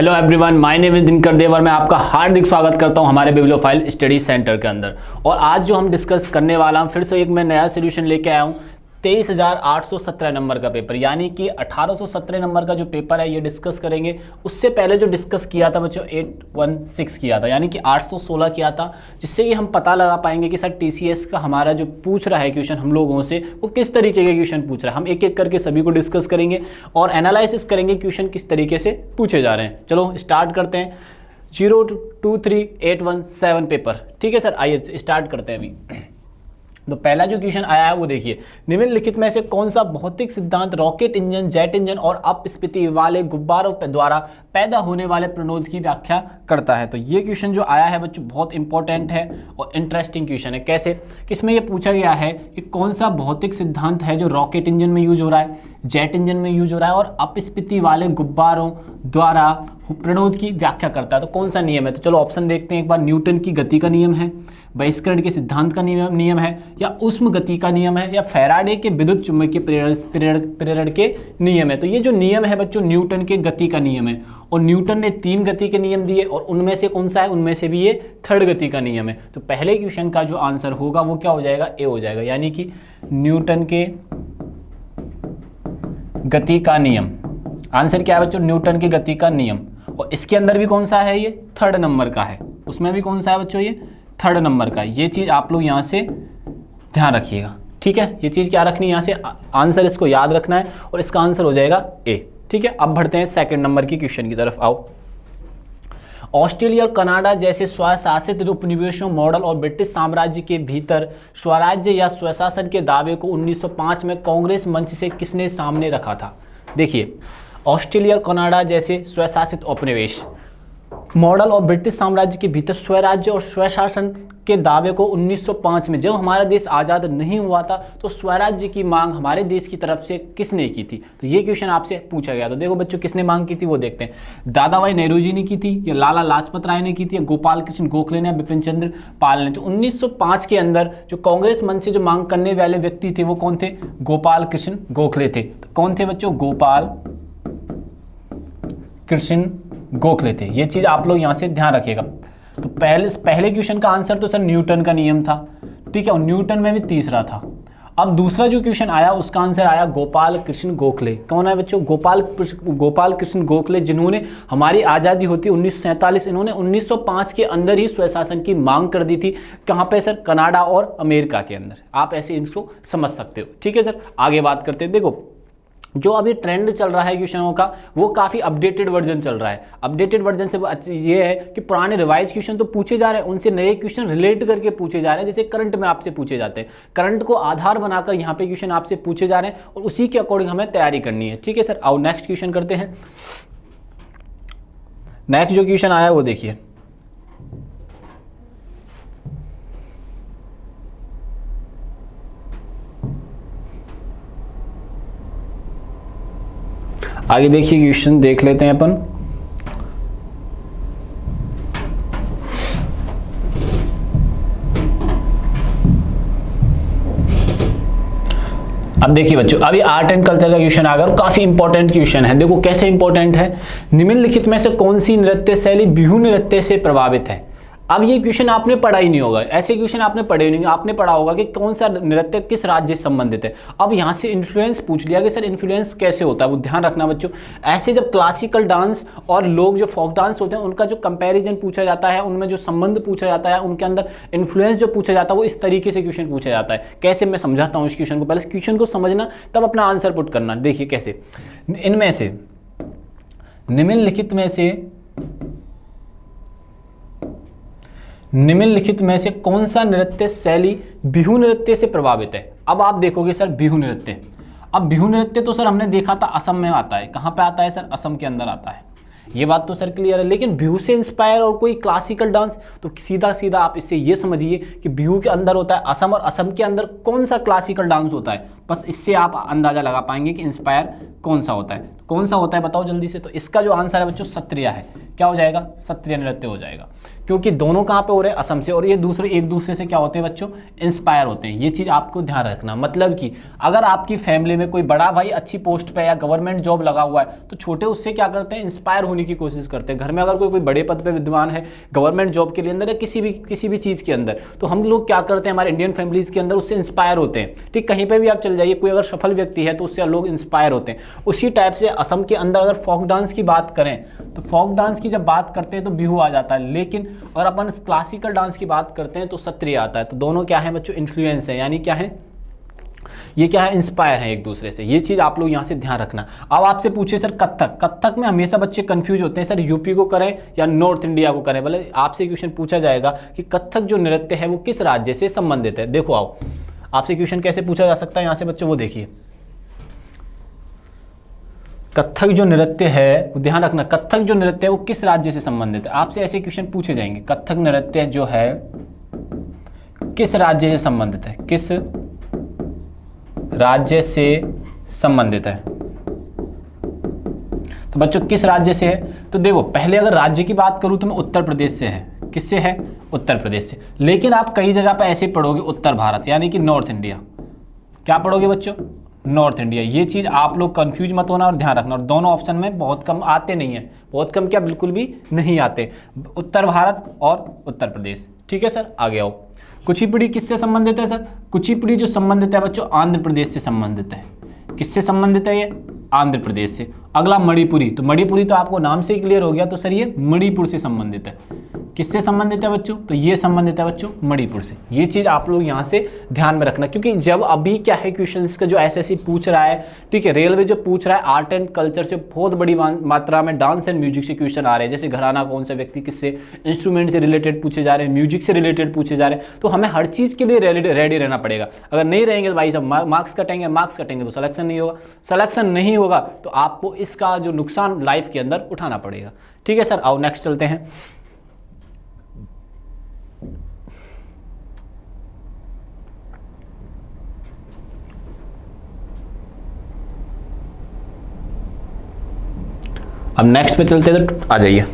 Hello everyone, my name is Dinkar Dev और मैं आपका हार्दिक स्वागत करता हूं हमारे बिब्लियोफाइल स्टडी सेंटर के अंदर। और आज जो हम डिस्कस करने वाला हूं, फिर से एक मैं नया सोल्यूशन लेके आया हूं। 23,817 नंबर का पेपर, यानी कि 1817 नंबर का जो पेपर है ये डिस्कस करेंगे। उससे पहले जो डिस्कस किया था बच्चों 816 किया था, यानी कि 816 किया था, जिससे कि हम पता लगा पाएंगे कि सर टीसीएस का हमारा जो पूछ रहा है क्वेश्चन हम लोगों से, वो किस तरीके के क्वेश्चन पूछ रहा है। हम एक एक करके सभी को डिस्कस करेंगे और एनालिसिस करेंगे क्वेश्चन किस तरीके से पूछे जा रहे हैं। चलो स्टार्ट करते हैं। 023817 पेपर, ठीक है सर, आइए स्टार्ट करते हैं अभी। तो पहला जो क्वेश्चन आया है वो देखिए, निम्नलिखित में से कौन सा भौतिक सिद्धांत रॉकेट इंजन, जेट इंजन और अपस्फीति वाले गुब्बारों द्वारा पैदा होने वाले प्रणोद की व्याख्या करता है। तो ये क्वेश्चन जो आया है बच्चों बहुत इंपॉर्टेंट है और इंटरेस्टिंग क्वेश्चन है। कैसे, किसमें ये पूछा गया है कि कौन सा भौतिक सिद्धांत है जो रॉकेट इंजन में यूज हो रहा है, जेट इंजन में यूज हो रहा है और अपस्फीति वाले गुब्बारों द्वारा प्रणोद की व्याख्या करता है। तो कौन सा नियम है? तो चलो ऑप्शन देखते हैं एक बार। न्यूटन की गति का नियम है, बहिष्करण के सिद्धांत का नियम है, या उष्म गति का नियम है, या फैराडे के विद्युत चुंबकीय प्रेरण के नियम है। तो ये जो नियम है बच्चों न्यूटन के गति का नियम है, और न्यूटन ने 3 गति के नियम दिए और उनमें से कौन सा है? उनमें से भी ये 3rd गति का नियम है। तो पहले क्वेश्चन का जो आंसर होगा वो क्या हो जाएगा? ए हो जाएगा, यानी कि न्यूटन के गति का नियम। आंसर क्या है बच्चों? न्यूटन की गति का नियम। और इसके अंदर भी कौन सा है? ये 3rd नंबर का है। उसमें भी कौन सा है बच्चों? ये 3rd नंबर का। ये चीज़ आप लोग यहाँ से ध्यान रखिएगा, ठीक है। ये चीज़ क्या रखनी है यहाँ से? आंसर इसको याद रखना है और इसका आंसर हो जाएगा ए, ठीक है। अब बढ़ते हैं 2nd नंबर की क्वेश्चन की तरफ। आओ। ऑस्ट्रेलिया और कनाडा जैसे स्वशासित उपनिवेशों, मॉडल और ब्रिटिश साम्राज्य के भीतर स्वराज्य या स्वशासन के दावे को 1905 में कांग्रेस मंच से किसने सामने रखा था? देखिए, ऑस्ट्रेलिया और कनाडा जैसे स्वशासित उपनिवेश, मॉडल और ब्रिटिश साम्राज्य के भीतर स्वराज्य और स्वशासन के दावे को 1905 में, जब हमारा देश आज़ाद नहीं हुआ था, तो स्वराज्य की मांग हमारे देश की तरफ से किसने की थी? तो ये क्वेश्चन आपसे पूछा गया। तो देखो बच्चों, किसने मांग की थी वो देखते हैं। दादा भाई नेहरू जी ने की थी, या लाला लाजपत राय ने की थी, या गोपाल कृष्ण गोखले ने, या बिपिन चंद्र पाल ने। तो 1905 के अंदर जो कांग्रेस मंच से जो मांग करने वाले व्यक्ति थे वो कौन थे? गोपाल कृष्ण गोखले थे। तो कौन थे बच्चों? गोपाल कृष्ण गोखले थे। ये चीज आप लोग यहां से ध्यान रखिएगा। तो पहले क्वेश्चन का आंसर तो सर न्यूटन का नियम था, ठीक है, और न्यूटन में भी तीसरा था। अब दूसरा जो क्वेश्चन आया उसका आंसर आया गोपाल कृष्ण गोखले। कौन है बच्चों? गोपाल कृष्ण गोखले, जिन्होंने हमारी आज़ादी होती 1947, इन्होंने 1905 के अंदर ही स्वशासन की मांग कर दी थी। कहाँ पे सर? कनाडा और अमेरिका के अंदर। आप ऐसे इसको समझ सकते हो, ठीक है सर। आगे बात करते हैं। देखो, जो अभी ट्रेंड चल रहा है क्वेश्चनों का वो काफ़ी अपडेटेड वर्जन चल रहा है। अपडेटेड वर्जन से ये है कि पुराने रिवाइज क्वेश्चन तो पूछे जा रहे हैं, उनसे नए क्वेश्चन रिलेट करके पूछे जा रहे हैं, जैसे करंट में आपसे पूछे जाते हैं। करंट को आधार बनाकर यहाँ पे क्वेश्चन आपसे पूछे जा रहे हैं और उसी के अकॉर्डिंग हमें तैयारी करनी है, ठीक है सर। आओ नेक्स्ट क्वेश्चन करते हैं। नेक्स्ट जो क्वेश्चन आया वो देखिए, आगे देखिए क्वेश्चन देख लेते हैं अपन। अब देखिए बच्चों, अभी आर्ट एंड कल्चर का क्वेश्चन आ गया, काफी इंपॉर्टेंट क्वेश्चन है। देखो कैसे इंपॉर्टेंट है। निम्नलिखित में से कौन सी नृत्य शैली बिहू नृत्य से प्रभावित है? अब ये क्वेश्चन आपने पढ़ा ही नहीं होगा, ऐसे क्वेश्चन आपने पढ़े नहीं, आपने पढ़ा होगा कि कौन सा नृत्य किस राज्य से संबंधित है। अब यहाँ से इन्फ्लुएंस पूछ लिया कि सर इन्फ्लुएंस कैसे होता है, वो ध्यान रखना बच्चों। ऐसे जब क्लासिकल डांस और लोग जो फोक डांस होते हैं उनका जो कंपैरिजन पूछा जाता है, उनमें जो संबंध पूछा जाता है, उनके अंदर इन्फ्लुएंस जो पूछा जाता है, वो इस तरीके से क्वेश्चन पूछा जाता है। कैसे, मैं समझाता हूँ इस क्वेश्चन को। पहले क्वेश्चन को समझना तब अपना आंसर पुट करना। देखिए कैसे, इनमें से निम्नलिखित में से कौन सा नृत्य शैली बिहू नृत्य से प्रभावित है? अब आप देखोगे सर बिहू नृत्य। अब बिहू नृत्य तो सर हमने देखा था असम में आता है। कहाँ पे आता है सर? असम के अंदर आता है। ये बात तो सर क्लियर है। लेकिन बिहू से इंस्पायर और कोई क्लासिकल डांस, तो सीधा सीधा आप इससे ये समझिए कि बिहू के अंदर होता है असम, और असम के अंदर कौन सा क्लासिकल डांस होता है? बस इससे आप अंदाजा लगा पाएंगे कि इंस्पायर कौन सा होता है। कौन सा होता है बताओ जल्दी से। तो इसका जो आंसर है बच्चों सत्रिया है। क्या हो जाएगा? सत्रिया नृत्य हो जाएगा, क्योंकि दोनों कहाँ पे हो रहे हैं? असम से। और ये दूसरे एक दूसरे से क्या होते हैं बच्चों? इंस्पायर होते हैं। ये चीज़ आपको ध्यान रखना। मतलब कि अगर आपकी फैमिली में कोई बड़ा भाई अच्छी पोस्ट पे या गवर्नमेंट जॉब लगा हुआ है तो छोटे उससे क्या करते हैं? इंस्पायर होने की कोशिश करते हैं। घर में अगर कोई बड़े पद पे विद्वान है गवर्नमेंट जॉब के लिए अंदर या किसी भी चीज़ के अंदर, तो हम लोग क्या करते हैं हमारे इंडियन फैमिलीज़ के अंदर उससे इंस्पायर होते हैं। ठीक, कहीं पर भी आप चल जाइए, कोई अगर सफल व्यक्ति है तो उससे लोग इंस्पायर होते हैं। उसी टाइप से असम के अंदर अगर फोक डांस की बात करें तो फोक डांस की जब बात करते हैं तो बिहू आ जाता है, लेकिन अगर अपन क्लासिकल डांस की बात करते हैं तो सत्रिय आता है। तो दोनों क्या है बच्चों? इन्फ्लुएंस है, यानी क्या है? ये क्या है? इंस्पायर है एक दूसरे से। ये चीज आप लोग यहाँ से ध्यान रखना। अब आपसे पूछे सर कथक, कथक में हमेशा बच्चे कंफ्यूज होते हैं, सर यूपी को करें या नॉर्थ इंडिया को करें। मतलब आपसे क्वेश्चन पूछा जाएगा कि कथक जो नृत्य है वो किस राज्य से संबंधित है। देखो आओ, आपसे क्वेश्चन कैसे पूछा जा सकता है यहाँ से बच्चों, वो देखिए। कथक जो नृत्य है, ध्यान रखना, कथक जो नृत्य है वो किस राज्य से संबंधित है। आपसे ऐसे क्वेश्चन पूछे जाएंगे, कथक नृत्य जो है किस राज्य से संबंधित है, किस राज्य से संबंधित है। तो बच्चों किस राज्य से है? तो देखो पहले अगर राज्य की बात करूं तो मैं उत्तर प्रदेश से है। किससे है? उत्तर प्रदेश से। लेकिन आप कई जगह पर ऐसे पढ़ोगे उत्तर भारत, यानी कि नॉर्थ इंडिया। क्या पढ़ोगे बच्चों? North India. ये चीज़ आप लोग कंफ्यूज मत होना और ध्यान रखना। और दोनों ऑप्शन में बहुत कम आते नहीं है, बहुत कम क्या बिल्कुल भी नहीं आते, उत्तर भारत और उत्तर प्रदेश। ठीक है सर, आगे आओ। कुचिपुड़ी किससे संबंधित है सर? कुचिपुड़ी जो संबंधित है बच्चों आंध्र प्रदेश से संबंधित है। किससे संबंधित है ये? आंध्र प्रदेश से। अगला मणिपुरी, तो मणिपुरी तो आपको नाम से ही क्लियर हो गया, तो सर ये मणिपुर से संबंधित है। किससे संबंधित है बच्चों? तो ये संबंधित है बच्चों मणिपुर से। ये चीज आप लोग यहाँ से ध्यान में रखना, क्योंकि जब अभी क्या है क्वेश्चंस का जो एसएससी पूछ रहा है, ठीक है, रेलवे जो पूछ रहा है आर्ट एंड कल्चर से बहुत बड़ी मात्रा में डांस एंड म्यूजिक से क्वेश्चन आ रहे हैं। जैसे घराना कौन सा व्यक्ति, किससे, इंस्ट्रूमेंट से रिलेटेड पूछे जा रहे हैं, म्यूजिक से रिलेटेड पूछे जा रहे हैं। तो हमें हर चीज के लिए रेडी रहना पड़ेगा। अगर नहीं रहेंगे तो भाई सब मार्क्स कटेंगे तो सिलेक्शन नहीं होगा। सिलेक्शन नहीं होगा तो आपको इसका जो नुकसान लाइफ के अंदर उठाना पड़ेगा। ठीक है सर, आओ नेक्स्ट चलते हैं। अब नेक्स्ट पे चलते हैं, तो आ जाइए।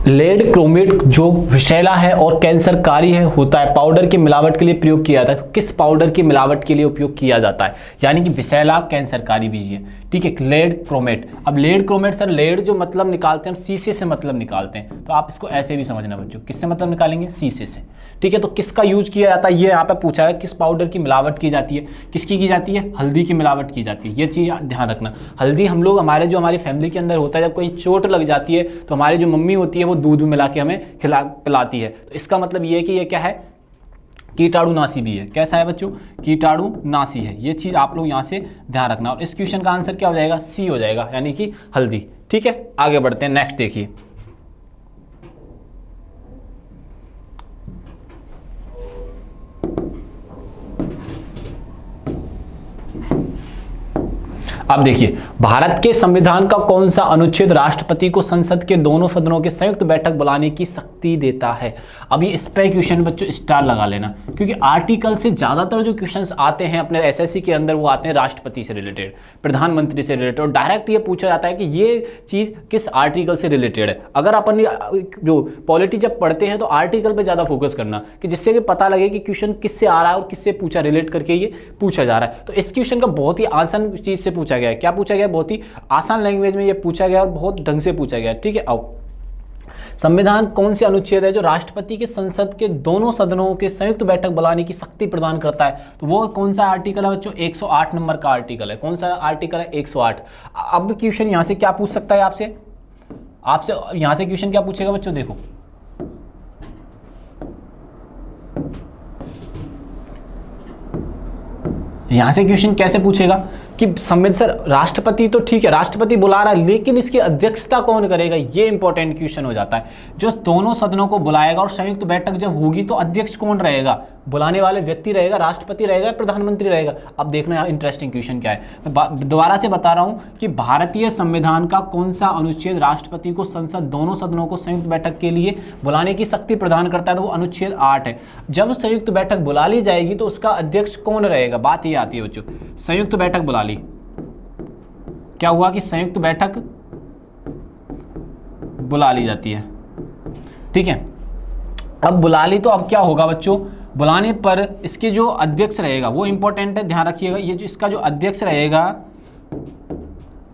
लेड क्रोमेट जो विषैला है और कैंसरकारी है होता है, पाउडर की मिलावट के लिए प्रयोग किया जाता है। तो किस पाउडर की मिलावट के लिए उपयोग किया जाता है? यानी कि विषैला कैंसरकारी बीज है। ठीक है, लेड क्रोमेट। अब लेड क्रोमेट सर, लेड जो मतलब निकालते हैं हम शीशे से मतलब निकालते हैं, तो आप इसको ऐसे भी समझना बच्चों, किससे मतलब निकालेंगे? शीशे से। ठीक है, तो किसका यूज किया जाता है ये यहाँ पे पूछा है, किस पाउडर की मिलावट की जाती है? किसकी की जाती है? हल्दी की मिलावट की जाती है। ये चीज़ ध्यान रखना। हल्दी हम लोग हमारी फैमिली के अंदर होता है, जब कोई चोट लग जाती है तो हमारी जो मम्मी होती है वो दूध में मिला के हमें पिलाती है। तो इसका मतलब ये है कि ये क्या है? कीटाणुनाशी भी है। कैसा है बच्चों? कीटाणुनाशी है। ये चीज आप लोग यहाँ से ध्यान रखना। और इस क्वेश्चन का आंसर क्या हो जाएगा? सी हो जाएगा, यानी कि हल्दी। ठीक है, आगे बढ़ते हैं, नेक्स्ट देखिए। अब देखिए, भारत के संविधान का कौन सा अनुच्छेद राष्ट्रपति को संसद के दोनों सदनों के संयुक्त बैठक बुलाने की शक्ति देता है? अभी इस पे क्वेश्चन बच्चों स्टार लगा लेना, क्योंकि आर्टिकल से ज्यादातर जो क्वेश्चंस आते हैं अपने एसएससी के अंदर वो आते हैं राष्ट्रपति से रिलेटेड, प्रधानमंत्री से रिलेटेड, और डायरेक्ट ये पूछा जाता है कि ये चीज किस आर्टिकल से रिलेटेड है। अगर अपन जो पॉलिटी जब पढ़ते हैं तो आर्टिकल पे ज्यादा फोकस करना, कि जिससे कि पता लगे कि क्वेश्चन किससे आ रहा है और किससे पूछा, रिलेट करके ये पूछा जा रहा है। तो इस क्वेश्चन का बहुत ही आसान चीज से पूछा गया है। क्या पूछा गया? बहुत ही आसान लैंग्वेज में ये पूछा गया और बहुत ढंग से पूछा गया। ठीक है, आओ, संविधान कौन से अनुच्छेद है जो राष्ट्रपति के संसद के दोनों सदनों के संयुक्त बैठक बुलाने की शक्ति प्रदान करता है? तो वो कौन सा आर्टिकल है बच्चों? 108 नंबर का आर्टिकल है। कौन सा आर्टिकल है? 108। अब क्वेश्चन यहां से क्या पूछ सकता है आपसे यहां से क्वेश्चन क्या पूछेगा बच्चों? देखो, यहां से क्वेश्चन कैसे पूछेगा? कि सर राष्ट्रपति तो ठीक है, राष्ट्रपति बुला रहा है, लेकिन इसकी अध्यक्षता कौन करेगा, ये इंपॉर्टेंट क्वेश्चन हो जाता है। जो दोनों सदनों को बुलाएगा और संयुक्त बैठक जब होगी तो अध्यक्ष कौन रहेगा, बुलाने वाले व्यक्ति रहेगा, राष्ट्रपति रहेगा, प्रधानमंत्री रहेगा। अब देखना यहाँ इंटरेस्टिंग क्वेश्चन क्या है। मैं दोबारा से बता रहा हूँ कि भारतीय संविधान का कौन सा अनुच्छेद राष्ट्रपति को संसद दोनों सदनों को संयुक्त बैठक के लिए बुलाने की शक्ति प्रदान करता है, तो वो अनुच्छेद 8 है। जब संयुक्त बैठक बुला ली जाएगी तो उसका अध्यक्ष कौन रहेगा, बात ये आती है बच्चों। संयुक्त बैठक बुला ली, क्या हुआ कि संयुक्त बैठक बुला ली जाती है, ठीक है। अब बुला ली तो अब क्या होगा बच्चों, बुलाने पर इसके जो अध्यक्ष रहेगा वो इंपॉर्टेंट है, ध्यान रखिएगा। ये जो इसका जो अध्यक्ष रहेगा,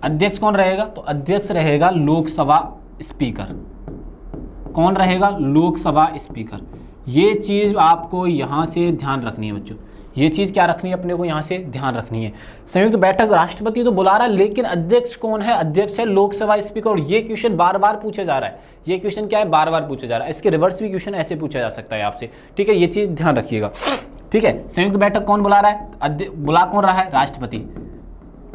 अध्यक्ष कौन रहेगा, तो अध्यक्ष रहेगा लोकसभा स्पीकर। कौन रहेगा, लोकसभा स्पीकर। ये चीज आपको यहां से ध्यान रखनी है बच्चों, ये चीज क्या रखनी है अपने को यहां से ध्यान रखनी है। संयुक्त बैठक राष्ट्रपति तो बुला रहा है, लेकिन अध्यक्ष कौन है, अध्यक्ष है लोकसभा स्पीकर। और ये क्वेश्चन बार बार पूछा जा रहा है, ये क्वेश्चन क्या है, बार बार पूछा जा रहा है। इसके रिवर्स भी क्वेश्चन ऐसे पूछा जा सकता है आपसे, ठीक है, ये चीज ध्यान रखिएगा, ठीक है। संयुक्त बैठक कौन बुला रहा है, बुला कौन रहा है, राष्ट्रपति।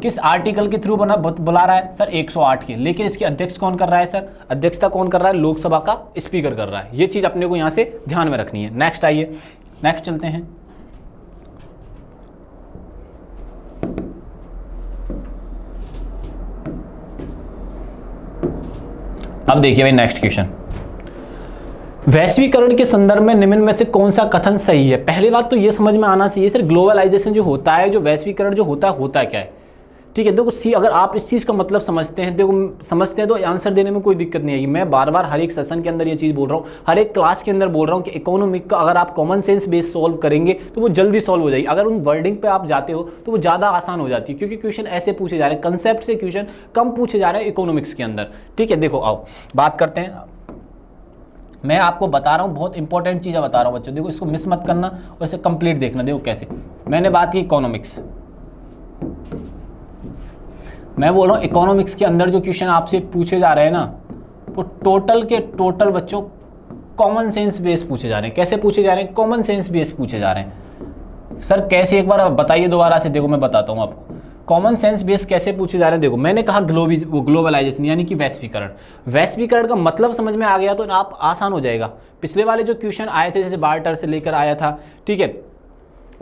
किस आर्टिकल के थ्रू बुला रहा है, सर 108 के। लेकिन इसके अध्यक्ष कौन कर रहा है सर, अध्यक्षता कौन कर रहा है, लोकसभा का स्पीकर कर रहा है। ये चीज अपने को यहां से ध्यान में रखनी है। नेक्स्ट आइए, नेक्स्ट चलते हैं। अब देखिए भाई नेक्स्ट क्वेश्चन, वैश्वीकरण के संदर्भ में निम्न में से कौन सा कथन सही है। पहली बात तो ये समझ में आना चाहिए सर, ग्लोबलाइजेशन जो होता है, जो वैश्वीकरण जो होता है क्या है, ठीक है। देखो अगर आप इस चीज़ का मतलब समझते हैं, देखो समझते हैं तो आंसर देने में कोई दिक्कत नहीं आएगी। मैं बार बार हर एक सेशन के अंदर ये चीज़ बोल रहा हूँ, हर एक क्लास के अंदर बोल रहा हूँ कि इकोनॉमिक का अगर आप कॉमन सेंस बेस सॉल्व करेंगे तो वो जल्दी सॉल्व हो जाएगी। अगर उन वर्डिंग पे आप जाते हो तो वो ज़्यादा आसान हो जाती है, क्योंकि क्वेश्चन ऐसे पूछे जा रहे हैं, कंसेप्ट से क्वेश्चन कम पूछे जा रहे हैं इकोनॉमिक्स के अंदर, ठीक है। देखो आओ बात करते हैं, मैं आपको बता रहा हूँ बहुत इंपॉर्टेंट चीज़ें बता रहा हूँ बच्चों, देखो इसको मिस मत करना और इसे कंप्लीट देखना। देखो कैसे मैंने बात की इकोनॉमिक्स, मैं बोल रहा हूँ इकोनॉमिक्स के अंदर जो क्वेश्चन आपसे पूछे जा रहे हैं ना, वो टोटल के टोटल बच्चों कॉमन सेंस बेस पूछे जा रहे हैं। कैसे पूछे जा रहे हैं, कॉमन सेंस बेस पूछे जा रहे हैं। सर कैसे, एक बार बताइए दोबारा से। देखो मैं बताता हूँ आपको कॉमन सेंस बेस कैसे पूछे जा रहे हैं। देखो मैंने कहा ग्लोबलाइजेशन यानी कि वैश्वीकरण, वैश्वीकरण का मतलब समझ में आ गया तो आप आसान हो जाएगा। पिछले वाले जो क्वेश्चन आए थे जैसे बार्टर से लेकर आया था, ठीक है,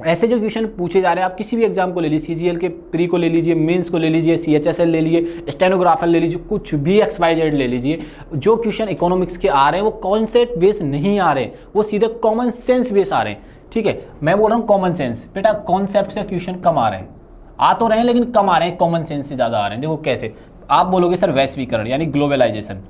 ऐसे जो क्वेश्चन पूछे जा रहे हैं आप किसी भी एग्जाम को ले लीजिए, सीजीएल के प्री को ले लीजिए, मेंस को ले लीजिए, सीएचएसएल ले लीजिए, स्टेनोग्राफर ले लीजिए, कुछ भी XYZ ले लीजिए, जो क्वेश्चन इकोनॉमिक्स के आ रहे हैं वो कॉन्सेप्ट बेस नहीं आ रहे, वो सीधे कॉमन सेंस बेस आ रहे हैं, ठीक है। मैं बोल रहा हूँ कॉमन सेंस, बेटा कॉन्सेप्ट से क्वेश्चन कम आ रहे हैं, आ तो रहे हैं लेकिन कम आ रहे हैं, कॉमन सेंस से ज़्यादा आ रहे हैं। देखो कैसे, आप बोलोगे सर वैश्वीकरण यानी ग्लोबलाइजेशन,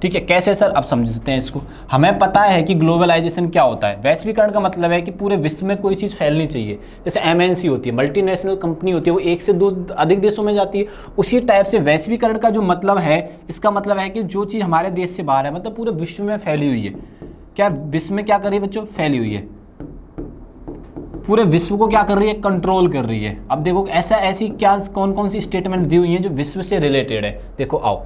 ठीक है, कैसे सर, अब समझते हैं इसको। हमें पता है कि ग्लोबलाइजेशन क्या होता है, वैश्वीकरण का मतलब है कि पूरे विश्व में कोई चीज़ फैलनी चाहिए। जैसे MNC होती है, मल्टीनेशनल कंपनी होती है, वो एक से दो अधिक देशों में जाती है, उसी टाइप से वैश्वीकरण का जो मतलब है, इसका मतलब है कि जो चीज़ हमारे देश से बाहर है, मतलब पूरे विश्व में फैली हुई है। क्या विश्व में क्या कर रही है बच्चों, फैली हुई है, पूरे विश्व को क्या कर रही है, कंट्रोल कर रही है। अब देखो ऐसी क्या कौन कौन सी स्टेटमेंट दी हुई है जो विश्व से रिलेटेड है। देखो आओ,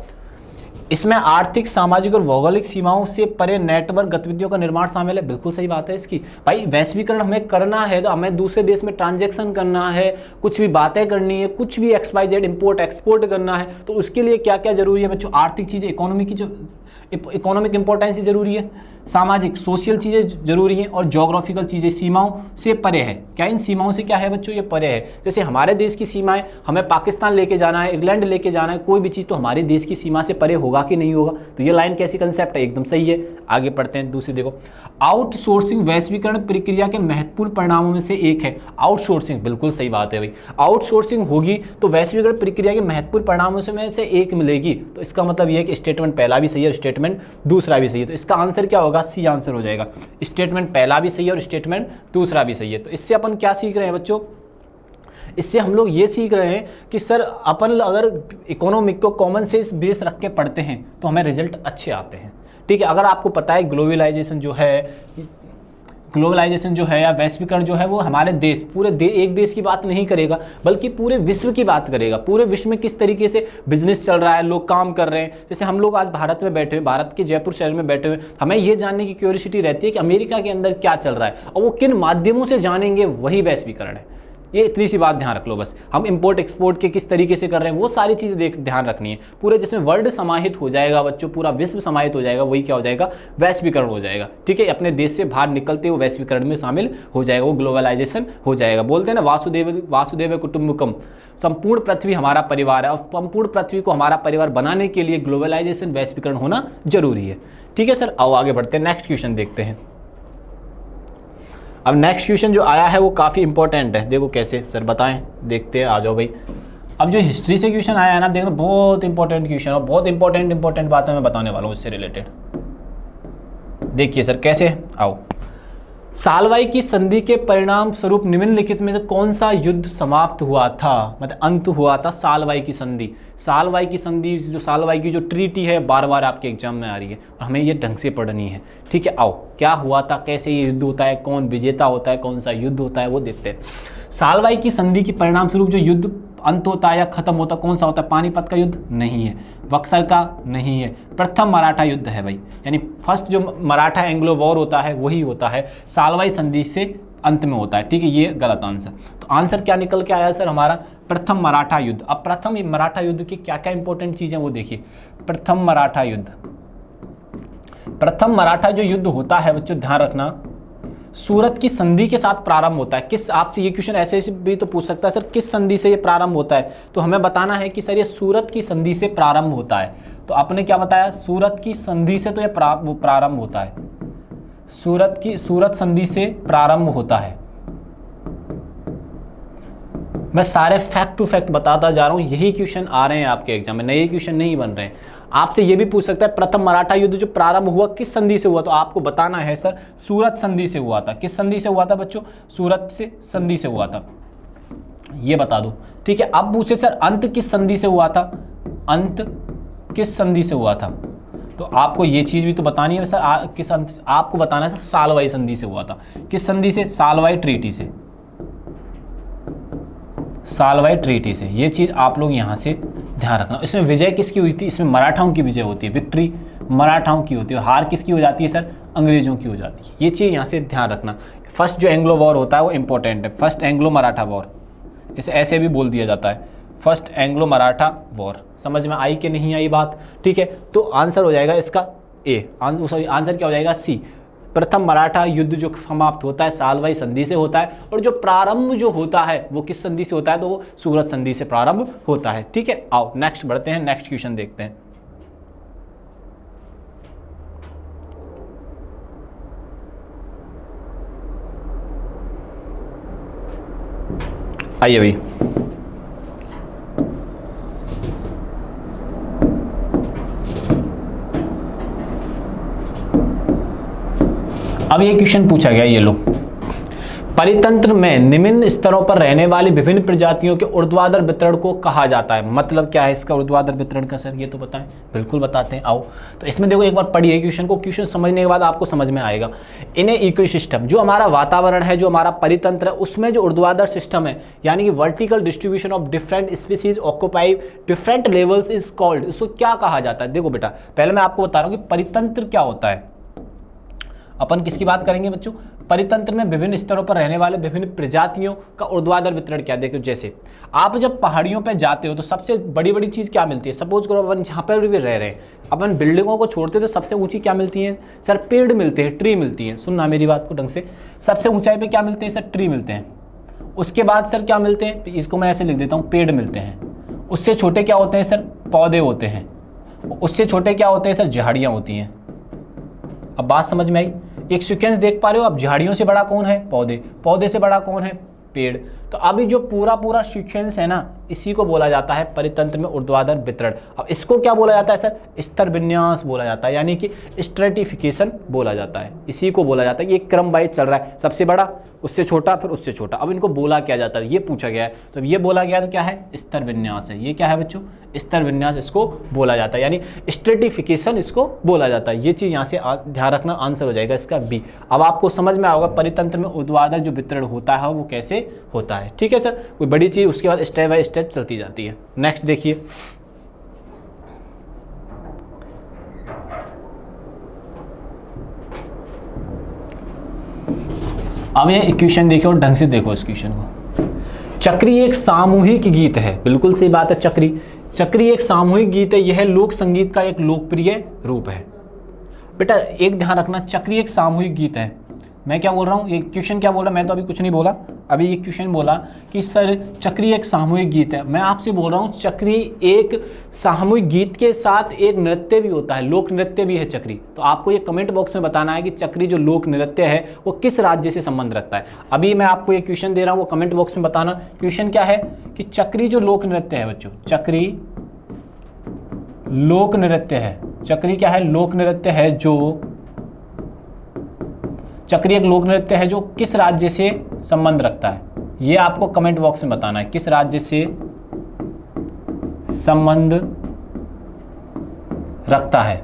इसमें आर्थिक, सामाजिक और भौगोलिक सीमाओं से परे नेटवर्क गतिविधियों का निर्माण शामिल है। बिल्कुल सही बात है इसकी। भाई वैश्वीकरण हमें करना है तो हमें दूसरे देश में ट्रांजैक्शन करना है, कुछ भी बातें करनी है, कुछ भी XYZ इंपोर्ट एक्सपोर्ट करना है, तो उसके लिए क्या क्या जरूरी है बच्चों, आर्थिक चीज़ें, इकोनॉमी की जो इकोनॉमिक इंपॉर्टेंस ही जरूरी है, सामाजिक सोशल चीज़ें जरूरी हैं, और जोग्राफिकल चीज़ें सीमाओं से परे है। क्या इन सीमाओं से क्या है बच्चों, ये परे है। जैसे हमारे देश की सीमाएं, हमें पाकिस्तान लेके जाना है, इंग्लैंड लेके जाना है, कोई भी चीज़ तो हमारे देश की सीमा से परे होगा कि नहीं होगा। तो ये लाइन कैसी कंसेप्ट है, एकदम सही है। आगे पढ़ते हैं दूसरी, देखो आउटसोर्सिंग वैश्वीकरण प्रक्रिया के महत्वपूर्ण परिणामों में से एक है। आउटसोर्सिंग, बिल्कुल सही बात है भाई, आउटसोर्सिंग होगी तो वैश्वीकरण प्रक्रिया के महत्वपूर्ण परिणामों में से एक मिलेगी। तो इसका मतलब ये है कि स्टेटमेंट पहला भी सही है, स्टेटमेंट दूसरा भी सही है। तो इसका आंसर क्या होगा, सी आंसर हो जाएगा। स्टेटमेंट पहला भी सही है और स्टेटमेंट दूसरा भी सही है। तो इससे अपन क्या सीख रहे हैं बच्चों, इससे हम लोग ये सीख रहे हैं कि सर अपन अगर इकोनॉमिक को कॉमन सेंस बेस रख के पढ़ते हैं तो हमें रिजल्ट अच्छे आते हैं, ठीक है। अगर आपको पता है ग्लोबलाइजेशन जो है या वैश्वीकरण जो है वो हमारे देश, एक देश की बात नहीं करेगा बल्कि पूरे विश्व की बात करेगा। पूरे विश्व में किस तरीके से बिजनेस चल रहा है, लोग काम कर रहे हैं। जैसे हम लोग आज भारत में बैठे हुए, भारत के जयपुर शहर में बैठे हुए, हमें ये जानने की क्यूरियोसिटी रहती है कि अमेरिका के अंदर क्या चल रहा है, और वो किन माध्यमों से जानेंगे, वही वैश्वीकरण है, ये इतनी सी बात ध्यान रख लो बस। हम इंपोर्ट एक्सपोर्ट के किस तरीके से कर रहे हैं वो सारी चीज़ें ध्यान रखनी है। पूरे जिसमें वर्ल्ड समाहित हो जाएगा बच्चों, पूरा विश्व समाहित हो जाएगा, वही क्या हो जाएगा, वैश्वीकरण हो जाएगा। ठीक है, अपने देश से बाहर निकलते वो वैश्वीकरण में शामिल हो जाएगा, वो ग्लोबलाइजेशन हो जाएगा। बोलते हैं ना वासुदेव कुटुंबकम, संपूर्ण पृथ्वी हमारा परिवार है, और संपूर्ण पृथ्वी को हमारा परिवार बनाने के लिए ग्लोबलाइजेशन, वैश्वीकरण होना जरूरी है। ठीक है सर, आओ आगे बढ़ते हैं, नेक्स्ट क्वेश्चन देखते हैं। अब नेक्स्ट क्वेश्चन जो आया है वो काफ़ी इंपॉर्टेंट है, देखो कैसे सर बताएं, देखते हैं, आ जाओ भाई। अब जो हिस्ट्री से क्वेश्चन आया है ना, देखो बहुत इंपॉर्टेंट क्वेश्चन और बहुत इंपॉर्टेंट बातें मैं बताने वाला हूँ इससे रिलेटेड। देखिए सर कैसे, आओ। सालवाई की संधि के परिणाम स्वरूप निम्नलिखित में से कौन सा युद्ध समाप्त हुआ था, मतलब अंत हुआ था सालवाई की संधि। सालवाई की संधि, जो सालवाई की जो ट्रीटी है, बार बार आपके एग्जाम में आ रही है और हमें ये ढंग से पढ़नी है। ठीक है, आओ क्या हुआ था, कैसे ये युद्ध होता है, कौन विजेता होता है, कौन सा युद्ध होता है, वो देखते हैं। सालवाई की संधि के परिणाम स्वरूप जो युद्ध अंत होता है या खत्म होता है, कौन सा होता है, पानीपत का युद्ध नहीं है, बक्सर का नहीं है, प्रथम मराठा युद्ध है भाई, यानी फर्स्ट जो मराठा एंग्लो वॉर होता है वही होता है, सालवाई संधि से अंत में होता है। ठीक है, ये गलत आंसर। तो आंसर क्या निकल के आया सर हमारा, प्रथम मराठा युद्ध। अब प्रथम मराठा युद्ध की क्या क्या इंपॉर्टेंट चीजें वो देखिए। प्रथम मराठा युद्ध, प्रथम मराठा जो युद्ध होता है बच्चों ध्यान रखना, सूरत की संधि के साथ प्रारंभ होता है। किस, आपसे ये क्वेश्चन ऐसे भी तो पूछ सकता है सर किस संधि से ये प्रारंभ होता है, तो हमें बताना है कि सर ये सूरत की संधि से प्रारंभ होता है। तो आपने क्या बताया, सूरत की संधि से तो ये प्रारंभ होता है, सूरत संधि से प्रारंभ होता है। मैं सारे फैक्ट टू फैक्ट बताता जा रहा हूं, यही क्वेश्चन आ रहे हैं आपके एग्जाम में, नए क्वेश्चन नहीं बन रहे हैं। आपसे ये भी पूछ सकता है प्रथम मराठा युद्ध जो प्रारंभ हुआ किस संधि से हुआ, तो आपको बताना है सर सूरत संधि से हुआ था। किस संधि से हुआ था बच्चों, सूरत से संधि से हुआ था, ये बता दो। ठीक है, अब पूछे सर अंत किस संधि से हुआ था, अंत किस संधि से हुआ था, तो आपको ये चीज भी तो बतानी है सर, किस अंत आपको बताना है सर, सालवाई संधि से हुआ था। किस संधि से, सालवाई ट्रीटी से, सालवाई ट्रीटी से। ये चीज आप लोग यहां से ध्यान रखना। इसमें विजय किसकी हुई थी, इसमें मराठाओं की विजय होती है, विक्ट्री मराठाओं की होती है, और हार किसकी हो जाती है सर, अंग्रेजों की हो जाती है। ये चीज़ यहाँ से ध्यान रखना। फर्स्ट जो एंग्लो वॉर होता है वो इंपॉर्टेंट है, फर्स्ट एंग्लो मराठा वॉर, इसे ऐसे भी बोल दिया जाता है, फर्स्ट एंग्लो मराठा वॉर। समझ में आई कि नहीं आई बात, ठीक है। तो आंसर हो जाएगा इसका ए, आंसर क्या हो जाएगा सी। प्रथम मराठा युद्ध जो समाप्त होता है सालवाई संधि से होता है, और जो प्रारंभ जो होता है वो किस संधि से होता है, तो वो सूरत संधि से प्रारंभ होता है। ठीक है, आओ नेक्स्ट बढ़ते हैं, नेक्स्ट क्वेश्चन देखते हैं। आइए भाई, अब ये क्वेश्चन पूछा गया, ये लो, परितंत्र में निम्न स्तरों पर रहने वाली विभिन्न प्रजातियों के ऊर्ध्वाधर वितरण को कहा जाता है। मतलब क्या है इसका ऊर्ध्वाधर वितरण का सर, ये तो बताएं। बिल्कुल बताते हैं, आओ। तो इसमें देखो एक बार पढ़िए क्वेश्चन को, क्वेश्चन समझने के बाद आपको समझ में आएगा। इन्हें इकोसिस्टम, जो हमारा वातावरण है, जो हमारा परितंत्र है, उसमें जो ऊर्ध्वाधर सिस्टम है, यानी कि vertical distribution of different species occupy different levels is called, उसको क्या कहा जाता है। देखो बेटा, पहले मैं आपको बता रहा हूँ कि परितंत्र क्या होता है। अपन किसकी बात करेंगे बच्चों, परितंत्र में विभिन्न स्तरों पर रहने वाले विभिन्न प्रजातियों का ऊर्ध्वाधर वितरण क्या। देखो जैसे आप जब पहाड़ियों पे जाते हो तो सबसे बड़ी बड़ी चीज़ क्या मिलती है। सपोज करो अपन जहाँ पर भी रह रहे हैं, अपन बिल्डिंगों को छोड़ते तो सबसे ऊंची क्या मिलती है सर, पेड़ मिलते हैं, ट्री मिलती है। सुनना मेरी बात को ढंग से, सबसे ऊंचाई पे क्या मिलते हैं सर, ट्री मिलते हैं। उसके बाद सर क्या मिलते हैं, इसको मैं ऐसे लिख देता हूँ, पेड़ मिलते हैं। उससे छोटे क्या होते हैं सर, पौधे होते हैं। उससे छोटे क्या होते हैं सर, झाड़ियाँ होती हैं। अब बात समझ में आई, एक सीक्वेंस देख पा रहे हो। अब झाड़ियों से बड़ा कौन है, पौधे, पौधे से बड़ा कौन है, पेड़। तो अभी जो पूरा सीक्वेंस है ना, इसी को बोला जाता है परितंत्र में ऊर्ध्वाधर वितरण। अब इसको क्या बोला जाता है सर, स्तर विन्यास बोला जाता है, यानी कि स्ट्रेटिफिकेशन बोला जाता है। इसी को बोला जाता है, ये क्रम वाइज चल रहा है, सबसे बड़ा, उससे छोटा, फिर उससे छोटा। अब इनको बोला क्या जाता है, ये पूछा गया है। तो ये बोला गया तो क्या है, स्तर विन्यास है। ये क्या है बच्चों, स्तर विन्यास इसको बोला जाता है, यानी स्ट्रेटिफिकेशन इसको बोला जाता है। ये चीज़ यहाँ से ध्यान रखना, आंसर हो जाएगा इसका बी। अब आपको समझ में आओगा परितंत्र में ऊर्ध्वाधर जो वितरण होता है वो कैसे होता है। ठीक है सर, कोई बड़ी चीज़, उसके बाद स्टेप बाय स्टेप चलती जाती है। नेक्स्ट देखिए, अब ये इक्वेशन देखो और ढंग से देखो इस क्वेश्चन को। चक्री एक सामूहिक गीत है, बिल्कुल सही बात है। चक्री एक सामूहिक गीत है, यह लोक संगीत का एक लोकप्रिय रूप है। बेटा एक ध्यान रखना, चक्री एक सामूहिक गीत है। मैं क्या बोल रहा हूँ, ये क्वेश्चन क्या बोला, मैं तो अभी कुछ नहीं बोला, अभी ये क्वेश्चन बोला कि सर चक्री एक सामूहिक गीत है। मैं आपसे बोल रहा हूँ चक्री एक सामूहिक गीत के साथ एक नृत्य भी होता है, लोक नृत्य भी है चक्री। तो आपको ये कमेंट बॉक्स में बताना है कि चक्री जो लोक नृत्य है वो किस राज्य से संबंध रखता है। अभी मैं आपको ये क्वेश्चन दे रहा हूँ, वो कमेंट बॉक्स में बताना। क्वेश्चन क्या है कि चक्री जो लोक नृत्य है बच्चों, चक्री लोक नृत्य है, चक्री क्या है, लोक नृत्य है, जो चक्री एक लोक नृत्य है जो किस राज्य से संबंध रखता है, ये आपको कमेंट बॉक्स में बताना है, किस राज्य से संबंध रखता है,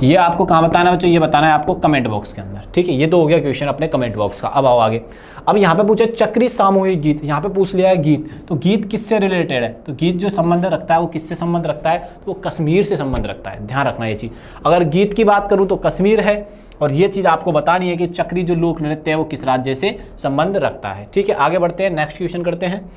ये आपको कहाँ बताना है बच्चों, ये बताना है आपको कमेंट बॉक्स के अंदर। ठीक है, ये तो हो गया क्वेश्चन अपने कमेंट बॉक्स का। अब आओ आगे। अब यहाँ पे पूछा चक्री सामूहिक गीत, यहाँ पे पूछ लिया है गीत, तो गीत किससे रिलेटेड है, तो गीत जो संबंध रखता है वो किससे संबंध रखता है, तो वो कश्मीर से संबंध रखता है। ध्यान रखना ये चीज़, अगर गीत की बात करूँ तो कश्मीर है, और ये चीज़ आपको बतानी है कि चक्री जो लोक नृत्य है वो किस राज्य से संबंध रखता है। ठीक है, आगे बढ़ते हैं, नेक्स्ट क्वेश्चन करते हैं।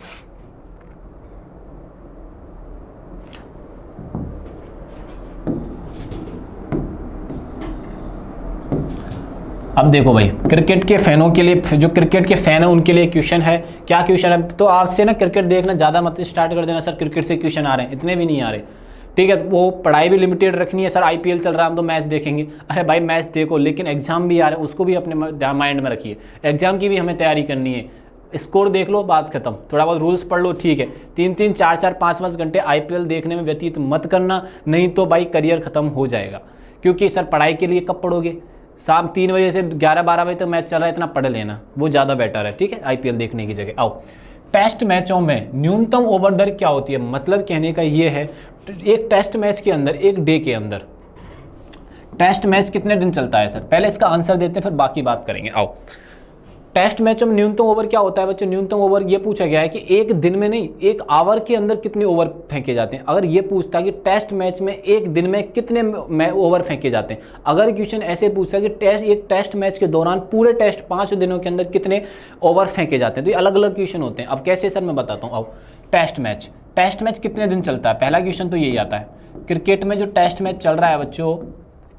अब देखो भाई, क्रिकेट के फैनों के लिए, जो क्रिकेट के फैन है उनके लिए क्वेश्चन है। क्या क्वेश्चन है, तो आज से ना क्रिकेट देखना ज़्यादा मत स्टार्ट कर देना, सर क्रिकेट से क्वेश्चन आ रहे हैं, इतने भी नहीं आ रहे। ठीक है, वो पढ़ाई भी लिमिटेड रखनी है, सर आईपीएल चल रहा है हम तो मैच देखेंगे। अरे भाई मैच देखो, लेकिन एग्जाम भी आ रहे हैं, उसको भी अपने माइंड में रखिए, एग्जाम की भी हमें तैयारी करनी है। स्कोर देख लो, बात खत्म, थोड़ा बहुत रूल्स पढ़ लो, ठीक है। 3-3, 4-4, 5-5 घंटे आईपीएल देखने में व्यतीत मत करना, नहीं तो भाई करियर खत्म हो जाएगा। क्योंकि सर पढ़ाई के लिए कब पढ़ोगे, शाम 3 बजे से 11-12 बजे तक मैच चल रहा है, इतना पढ़ लेना, वो ज़्यादा बेटर है। ठीक है, आईपीएल देखने की जगह। आओ, टेस्ट मैचों में न्यूनतम ओवर दर क्या होती है, मतलब कहने का ये है एक टेस्ट मैच के अंदर, एक डे के अंदर टेस्ट मैच कितने दिन चलता है सर, पहले इसका आंसर देते हैं फिर बाकी बात करेंगे। आओ, टेस्ट मैचों में न्यूनतम ओवर क्या होता है बच्चों, न्यूनतम ओवर ये पूछा गया है कि एक दिन में नहीं, एक आवर के अंदर कितने ओवर फेंके जाते हैं। अगर ये पूछता है कि टेस्ट मैच में एक दिन में कितने ओवर फेंके जाते हैं, अगर क्वेश्चन ऐसे पूछता है कि एक टेस्ट मैच के दौरान पूरे टेस्ट 5 दिनों के अंदर कितने ओवर फेंके जाते हैं, तो ये अलग अलग क्वेश्चन होते हैं। अब कैसे सर मैं बताता हूँ। अब टेस्ट मैच कितने दिन चलता है, पहला क्वेश्चन तो यही आता है। क्रिकेट में जो टेस्ट मैच चल रहा है बच्चों,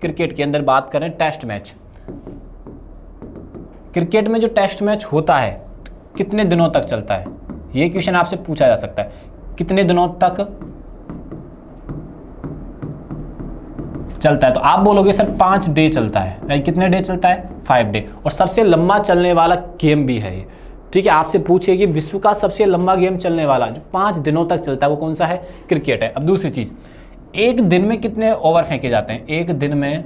क्रिकेट के अंदर बात करें टेस्ट मैच, क्रिकेट में जो टेस्ट मैच होता है कितने दिनों तक चलता है, ये क्वेश्चन आपसे पूछा जा सकता है, कितने दिनों तक चलता है। तो आप बोलोगे सर 5 डे चलता है। कितने डे चलता है, 5 डे। और सबसे लंबा चलने वाला गेम भी है ये। ठीक है, आपसे पूछे कि विश्व का सबसे लंबा गेम चलने वाला जो 5 दिनों तक चलता है वो कौन सा है, क्रिकेट है। अब दूसरी चीज, एक दिन में कितने ओवर फेंके जाते हैं, एक दिन में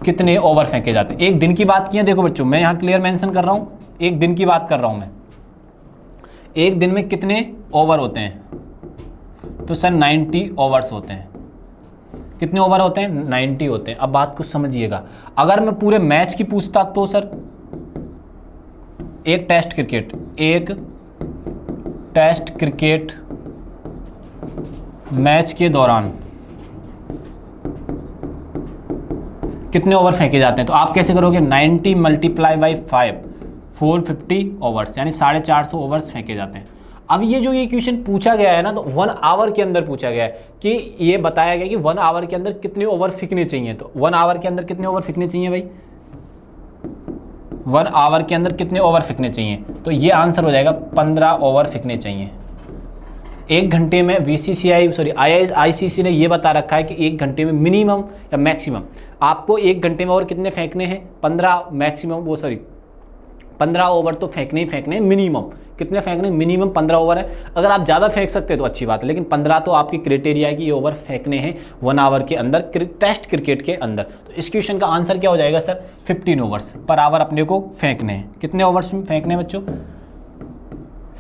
कितने ओवर फेंके जाते हैं। एक दिन की बात की है, देखो बच्चों मैं यहाँ क्लियर मेंशन कर रहा हूँ, एक दिन की बात कर रहा हूँ मैं। एक दिन में कितने ओवर होते हैं, तो सर 90 ओवर्स होते हैं। कितने ओवर होते हैं, 90 होते हैं। अब बात को समझिएगा, अगर मैं पूरे मैच की पूछता तो सर एक टेस्ट क्रिकेट मैच के दौरान कितने ओवर फेंके जाते हैं, तो आप कैसे करोगे, 90 × 5 450 ओवर्स, यानी 450 ओवर्स फेंके जाते हैं। अब ये जो ये क्वेश्चन पूछा गया है ना, तो 1 आवर के अंदर पूछा गया है कि ये बताया गया कि 1 आवर के अंदर कितने ओवर फेंकने चाहिए। तो 1 आवर के अंदर कितने ओवर फेंकने चाहिए भाई, 1 आवर के अंदर कितने ओवर फेंकने चाहिए, तो ये आंसर हो जाएगा 15 ओवर फेंकने चाहिए। 1 घंटे में आईसीसी ने ये बता रखा है कि 1 घंटे में मिनिमम या मैक्सिमम आपको 1 घंटे में ओवर कितने फेंकने हैं, 15 ओवर तो फेंकने ही फेंकने हैं। मिनिमम कितने फेंकने, मिनिमम 15 ओवर है। अगर आप ज़्यादा फेंक सकते हैं तो अच्छी बात है, लेकिन 15 तो आपकी क्राइटेरिया है कि ये ओवर फेंकने हैं 1 आवर के अंदर, टेस्ट क्रिकेट के अंदर। तो इस क्वेश्चन का आंसर क्या हो जाएगा सर, 15 ओवर्स पर आवर अपने को फेंकने हैं। कितने ओवर्स में फेंकने हैं बच्चों,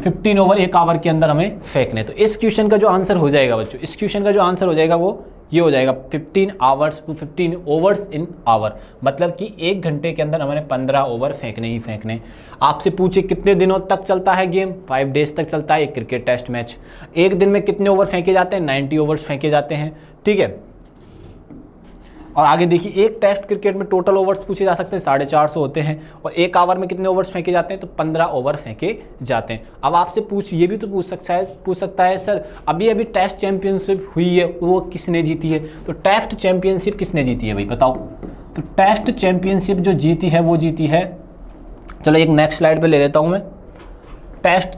15 ओवर 1 आवर के अंदर हमें फेंकने। तो इस क्वेश्चन का जो आंसर हो जाएगा बच्चों, इस क्वेश्चन का जो आंसर हो जाएगा वो ये हो जाएगा 15 ओवर्स इन आवर, मतलब कि 1 घंटे के अंदर हमारे 15 ओवर फेंकने ही फेंकने। आपसे पूछे कितने दिनों तक चलता है गेम, 5 डेज तक चलता है एक क्रिकेट टेस्ट मैच। एक दिन में कितने ओवर फेंके जाते हैं, 90 ओवर्स फेंके जाते हैं। ठीक है, और आगे देखिए, एक टेस्ट क्रिकेट में टोटल ओवर्स पूछे जा सकते हैं 450 होते हैं, और एक ओवर में कितने ओवर्स फेंके जाते हैं, तो 15 ओवर फेंके जाते हैं। अब आपसे ये भी तो पूछ सकता है सर अभी अभी टेस्ट चैंपियनशिप हुई है वो किसने जीती है, तो टेस्ट चैंपियनशिप किसने जीती है भाई बताओ। तो टेस्ट चैंपियनशिप जो जीती है वो जीती है, चलो एक नेक्स्ट स्लाइड पे ले लेता हूं मैं, टेस्ट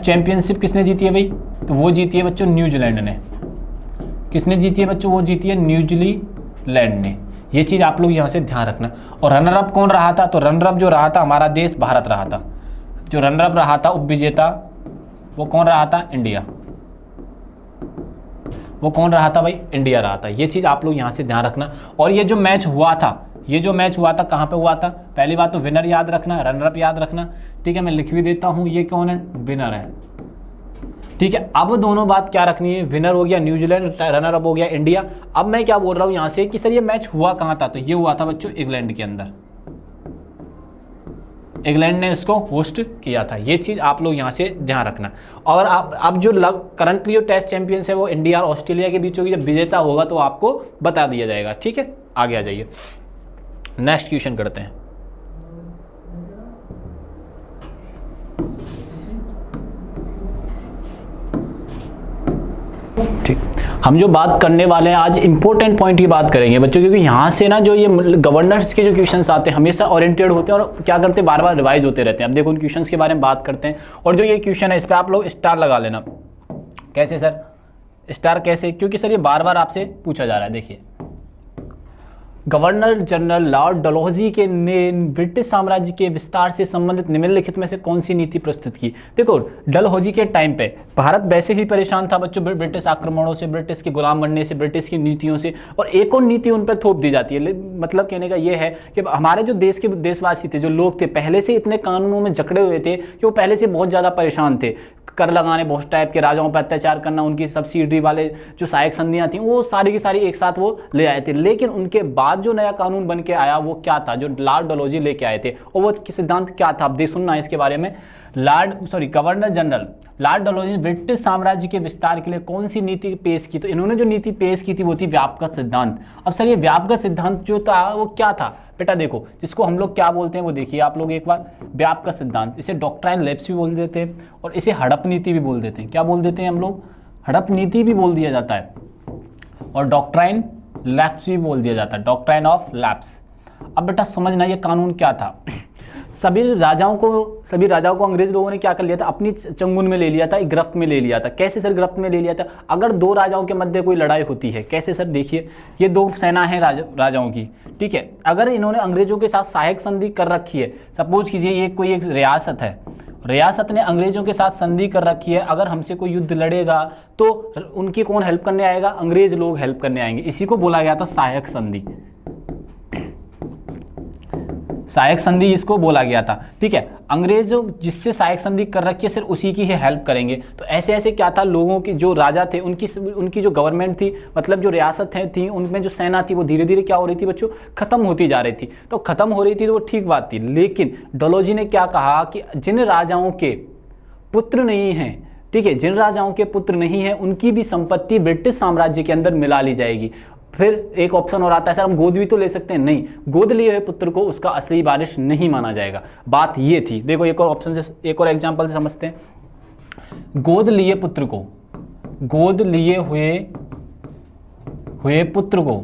चैंपियनशिप किसने जीती है भाई, तो वो जीती है बच्चों न्यूजीलैंड ने। किसने जीती है बच्चों, वो जीती है न्यूजीलैंड ने। ये चीज़ आप लोग यहाँ से ध्यान रखना। और रनर अप कौन रहा था, तो रनर अप जो रहा था हमारा देश भारत रहा था। जो रनर अप रहा था उपविजेता वो कौन रहा था, इंडिया। वो कौन रहा था भाई, इंडिया रहा था। ये चीज़ आप लोग यहाँ से ध्यान रखना। और ये जो मैच हुआ था कहाँ पे हुआ था, पहली बात तो विनर याद रखना, रनर अप याद रखना, ठीक है। मैं लिख भी देता हूँ, ये कौन है, विनर है, ठीक है। अब दोनों बात क्या रखनी है, विनर हो गया न्यूजीलैंड, रनर अप हो गया इंडिया। अब मैं क्या बोल रहा हूँ यहाँ से कि सर ये मैच हुआ कहाँ था, तो ये हुआ था बच्चों इंग्लैंड के अंदर। इंग्लैंड ने इसको होस्ट किया था। ये चीज़ आप लोग यहाँ से ध्यान रखना। और अब जो करंटली जो टेस्ट चैंपियंस है वो इंडिया और ऑस्ट्रेलिया के बीच होगी, जब विजेता होगा तो आपको बता दिया जाएगा, ठीक है। आगे आ जाइए, नेक्स्ट क्वेश्चन करते हैं। ठीक, हम जो बात करने वाले हैं आज इंपॉर्टेंट पॉइंट की बात करेंगे बच्चों, क्योंकि यहाँ से ना जो ये गवर्नर्स के जो क्वेश्चंस आते हैं हमेशा ओरिएंटेड होते हैं और क्या करते हैं, बार बार रिवाइज होते रहते हैं। अब देखो उन क्वेश्चंस के बारे में बात करते हैं। और जो ये क्वेश्चन है इस पर आप लोग स्टार लगा लेना। कैसे सर, स्टार कैसे, क्योंकि सर ये बार बार आपसे पूछा जा रहा है। देखिए, गवर्नर जनरल लॉर्ड डलहौजी ने ब्रिटिश साम्राज्य के विस्तार से संबंधित निम्नलिखित में से कौन सी नीति प्रस्तुत की। देखो डलहौजी के टाइम पे भारत वैसे ही परेशान था बच्चों ब्रिटिश आक्रमणों से, ब्रिटिश के गुलाम बनने से, ब्रिटिश की नीतियों से, और एक और नीति उन पर थोप दी जाती है। मतलब कहने का ये है कि हमारे जो देश के देशवासी थे, जो लोग थे, पहले से इतने कानूनों में जकड़े हुए थे कि वो पहले से बहुत ज़्यादा परेशान थे। कर लगाने, बहुत टाइप के राजाओं पर अत्याचार करना, उनकी सब्सिडी वाले जो सहायक संधियां थी वो सारी की सारी एक साथ वो ले आए थे। लेकिन उनके बाद जो नया कानून बन के आया वो क्या था, जो लॉर्ड डलहौजी लेके आए थे, और वो सिद्धांत क्या था, आप देख सुनना है इसके बारे में। गवर्नर जनरल लॉर्ड डलहौजी ने ब्रिटिश साम्राज्य के विस्तार के लिए कौन सी नीति पेश की, तो इन्होंने जो नीति पेश की थी वो थी व्यापक सिद्धांत। अब सर ये व्यापक सिद्धांत जो था वो क्या था बेटा, देखो जिसको हम लोग क्या बोलते हैं वो देखिए आप लोग एक बार, व्यापक सिद्धांत। इसे डॉक्ट्राइन लैप्स भी बोल देते हैं और इसे हड़प नीति भी बोल देते हैं। क्या बोल देते हैं हम लोग, हड़प नीति भी बोल दिया जाता है और डॉक्ट्राइन लैप्स भी बोल दिया जाता है, डॉक्ट्राइन ऑफ लैप्स। अब बेटा समझना ये कानून क्या था। सभी राजाओं को अंग्रेज लोगों ने क्या कर लिया था, अपनी चंगुल में ले लिया था, गिरफ्त में ले लिया था। कैसे सर गिरफ्त में ले लिया था, अगर दो राजाओं के मध्य कोई लड़ाई होती है, कैसे सर, देखिए ये दो सेना है राजाओं की, ठीक है। अगर इन्होंने अंग्रेजों के साथ सहायक संधि कर रखी है, सपोज कीजिए ये कोई एक रियासत है, रियासत ने अंग्रेजों के साथ संधि कर रखी है, अगर हमसे कोई युद्ध लड़ेगा तो उनकी कौन हेल्प करने आएगा, अंग्रेज लोग हेल्प करने आएंगे। इसी को बोला गया था सहायक संधि, सहायक संधि इसको बोला गया था, ठीक है। अंग्रेज जिससे सहायक संधि कर रखी है सिर्फ उसी की ही हेल्प करेंगे। तो ऐसे ऐसे क्या था, लोगों की जो राजा थे उनकी जो गवर्नमेंट थी, मतलब जो रियासत थी, उनमें जो सेना थी वो धीरे धीरे क्या हो रही थी बच्चों, खत्म होती जा रही थी। तो खत्म हो रही थी तो वो ठीक बात थी, लेकिन डलहौजी ने क्या कहा कि जिन राजाओं के पुत्र नहीं हैं, ठीक है, जिन राजाओं के पुत्र नहीं है उनकी भी संपत्ति ब्रिटिश साम्राज्य के अंदर मिला ली जाएगी। फिर एक ऑप्शन और आता है, सर हम गोद भी तो ले सकते हैं, नहीं, गोद लिए हुए पुत्र को उसका असली वारिस नहीं माना जाएगा। बात ये थी। देखो एक और ऑप्शन से, एक और एग्जांपल से समझते हैं। गोद लिए पुत्र को, गोद लिए हुए पुत्र को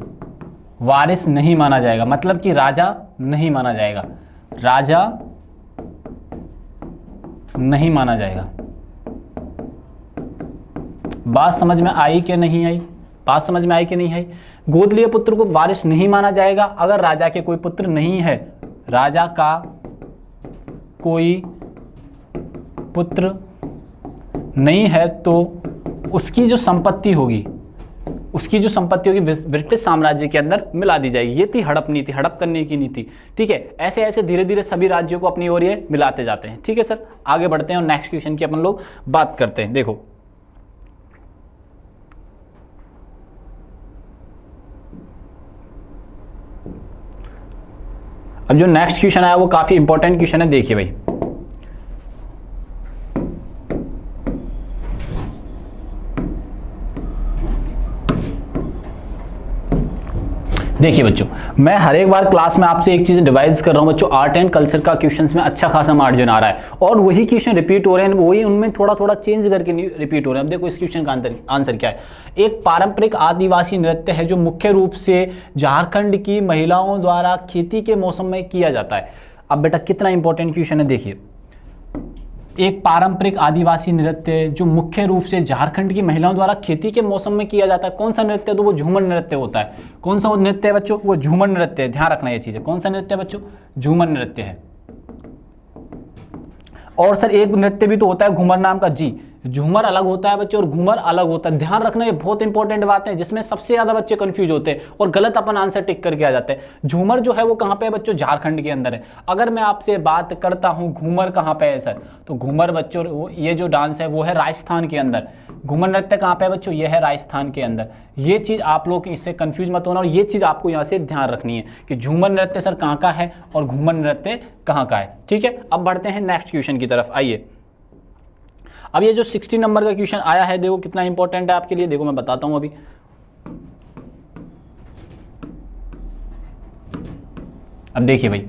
वारिस नहीं माना जाएगा, मतलब कि राजा नहीं माना जाएगा, राजा नहीं माना जाएगा। बात समझ में आई कि नहीं आई, बात समझ में आई कि नहीं आई। गोद लिए पुत्र को वारिस नहीं माना जाएगा अगर राजा के कोई पुत्र नहीं है, राजा का कोई पुत्र नहीं है तो उसकी जो संपत्ति होगी ब्रिटिश साम्राज्य के अंदर मिला दी जाएगी। ये थी हड़प नीति, हड़प करने की नीति, ठीक है। ऐसे ऐसे धीरे धीरे सभी राज्यों को अपनी ओर ये मिलाते जाते हैं, ठीक है सर। आगे बढ़ते हैं और नेक्स्ट क्वेश्चन की अपन लोग बात करते हैं। देखो अब जो नेक्स्ट क्वेश्चन आया वो काफी इंपॉर्टेंट क्वेश्चन है, देखिए भाई। देखिए बच्चों, मैं हर एक बार क्लास में आपसे एक चीज़ डिवाइस कर रहा हूँ बच्चों। आर्ट एंड कल्चर का क्वेश्चंस में अच्छा खासा मार्जिन आ रहा है और वही क्वेश्चन रिपीट हो रहे हैं, वही उनमें थोड़ा थोड़ा चेंज करके रिपीट हो रहे हैं। अब देखो इस क्वेश्चन का आंसर क्या है। एक पारंपरिक आदिवासी नृत्य है जो मुख्य रूप से झारखंड की महिलाओं द्वारा खेती के मौसम में किया जाता है। अब बेटा कितना इंपॉर्टेंट क्वेश्चन है, देखिए। एक पारंपरिक आदिवासी नृत्य जो मुख्य रूप से झारखंड की महिलाओं द्वारा खेती के मौसम में किया जाता है। कौन सा नृत्य? तो वो झूमर नृत्य होता है। कौन सा वो नृत्य है बच्चों? वो झूमर नृत्य है। ध्यान रखना ये चीज़ है। कौन सा नृत्य है बच्चों? झूमर नृत्य है। और सर एक नृत्य भी तो होता है घूमर नाम का। जी, झूमर अलग होता है बच्चों और घूमर अलग होता है। ध्यान रखना, ये बहुत इंपॉर्टेंट बात है जिसमें सबसे ज्यादा बच्चे कंफ्यूज होते हैं और गलत अपन आंसर टिक करके आ जाते हैं। झूमर जो है वो कहाँ पे है बच्चों? झारखंड के अंदर है। अगर मैं आपसे बात करता हूँ घूमर कहाँ पे है सर, तो घूमर बच्चों ये जो डांस है वो है राजस्थान के अंदर। घूमर नृत्य कहाँ पे है बच्चों? ये है राजस्थान के अंदर। ये चीज़ आप लोग इससे कंफ्यूज मत होना और ये चीज़ आपको यहाँ से ध्यान रखनी है कि झूमर नृत्य सर कहाँ का है और घूमर नृत्य कहाँ का है। ठीक है, अब बढ़ते हैं नेक्स्ट क्वेश्चन की तरफ। आइए, अब ये जो 60 नंबर का क्वेश्चन आया है, देखो कितना इंपॉर्टेंट है आपके लिए। देखो मैं बताता हूं अभी। अब देखिए भाई,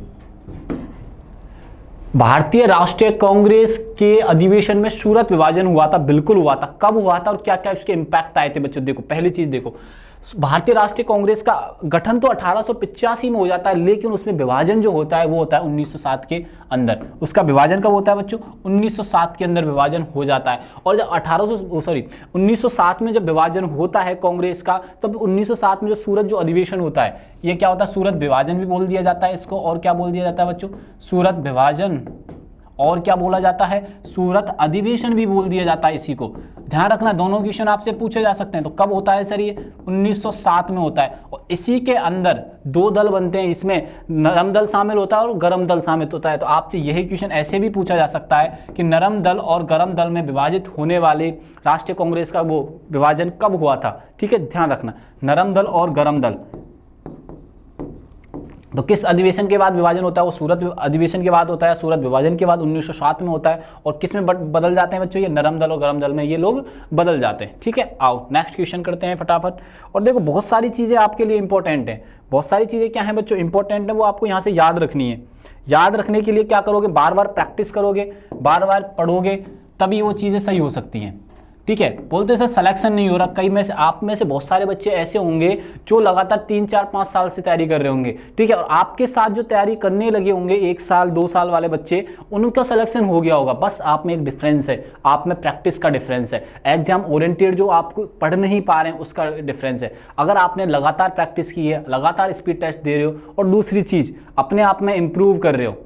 भारतीय राष्ट्रीय कांग्रेस के अधिवेशन में सूरत विभाजन हुआ था। बिल्कुल हुआ था। कब हुआ था और क्या क्या उसके इंपैक्ट आए थे बच्चों? देखो पहली चीज देखो, भारतीय राष्ट्रीय कांग्रेस का गठन तो 1885 में हो जाता है, लेकिन उसमें विभाजन जो होता है वो होता है 1907 के अंदर। उसका विभाजन कब होता है बच्चों? 1907 के अंदर विभाजन हो जाता है। और जब 1907 में जब विभाजन होता है कांग्रेस का, तब 1907 में जो सूरत जो अधिवेशन होता है, ये क्या होता है? सूरत विभाजन भी बोल दिया जाता है इसको। और क्या बोल दिया जाता है बच्चों? सूरत विभाजन। और क्या बोला जाता है? सूरत अधिवेशन भी बोल दिया जाता है इसी को। ध्यान रखना, दोनों क्वेश्चन आपसे पूछे जा सकते हैं। तो कब होता है सर? ये 1907 में होता है। और इसी के अंदर दो दल बनते हैं, इसमें नरम दल शामिल होता है और गरम दल शामिल होता है। तो आपसे यही क्वेश्चन ऐसे भी पूछा जा सकता है कि नरम दल और गरम दल में विभाजित होने वाले राष्ट्रीय कांग्रेस का वो विभाजन कब हुआ था। ठीक है, ध्यान रखना, नरम दल और गरम दल। तो किस अधिवेशन के बाद विभाजन होता है? वो सूरत अधिवेशन के बाद होता है। सूरत विभाजन के बाद 1907 में होता है। और किस में बदल जाते हैं बच्चों? ये नरम दल और गरम दल में ये लोग बदल जाते हैं। ठीक है, आओ नेक्स्ट क्वेश्चन करते हैं फटाफट। और देखो बहुत सारी चीज़ें आपके लिए इंपॉर्टेंट है। बहुत सारी चीज़ें क्या हैं बच्चों? इंपॉर्टेंट है, वो आपको यहाँ से याद रखनी है। याद रखने के लिए क्या करोगे? बार बार प्रैक्टिस करोगे, बार बार पढ़ोगे, तभी वो चीज़ें सही हो सकती हैं। ठीक है, बोलते सर सिलेक्शन नहीं हो रहा। कई में से आप में से बहुत सारे बच्चे ऐसे होंगे जो लगातार 3, 4, 5 साल से तैयारी कर रहे होंगे। ठीक है, और आपके साथ जो तैयारी करने लगे होंगे 1 साल 2 साल वाले बच्चे, उनका सिलेक्शन हो गया होगा। बस आप में एक डिफरेंस है, आप में प्रैक्टिस का डिफरेंस है। एग्जाम ओरिएंटेड जो आपको पढ़ नहीं पा रहे हैं उसका डिफरेंस है। अगर आपने लगातार प्रैक्टिस की है, लगातार स्पीड टेस्ट दे रहे हो और दूसरी चीज़ अपने आप में इंप्रूव कर रहे हो,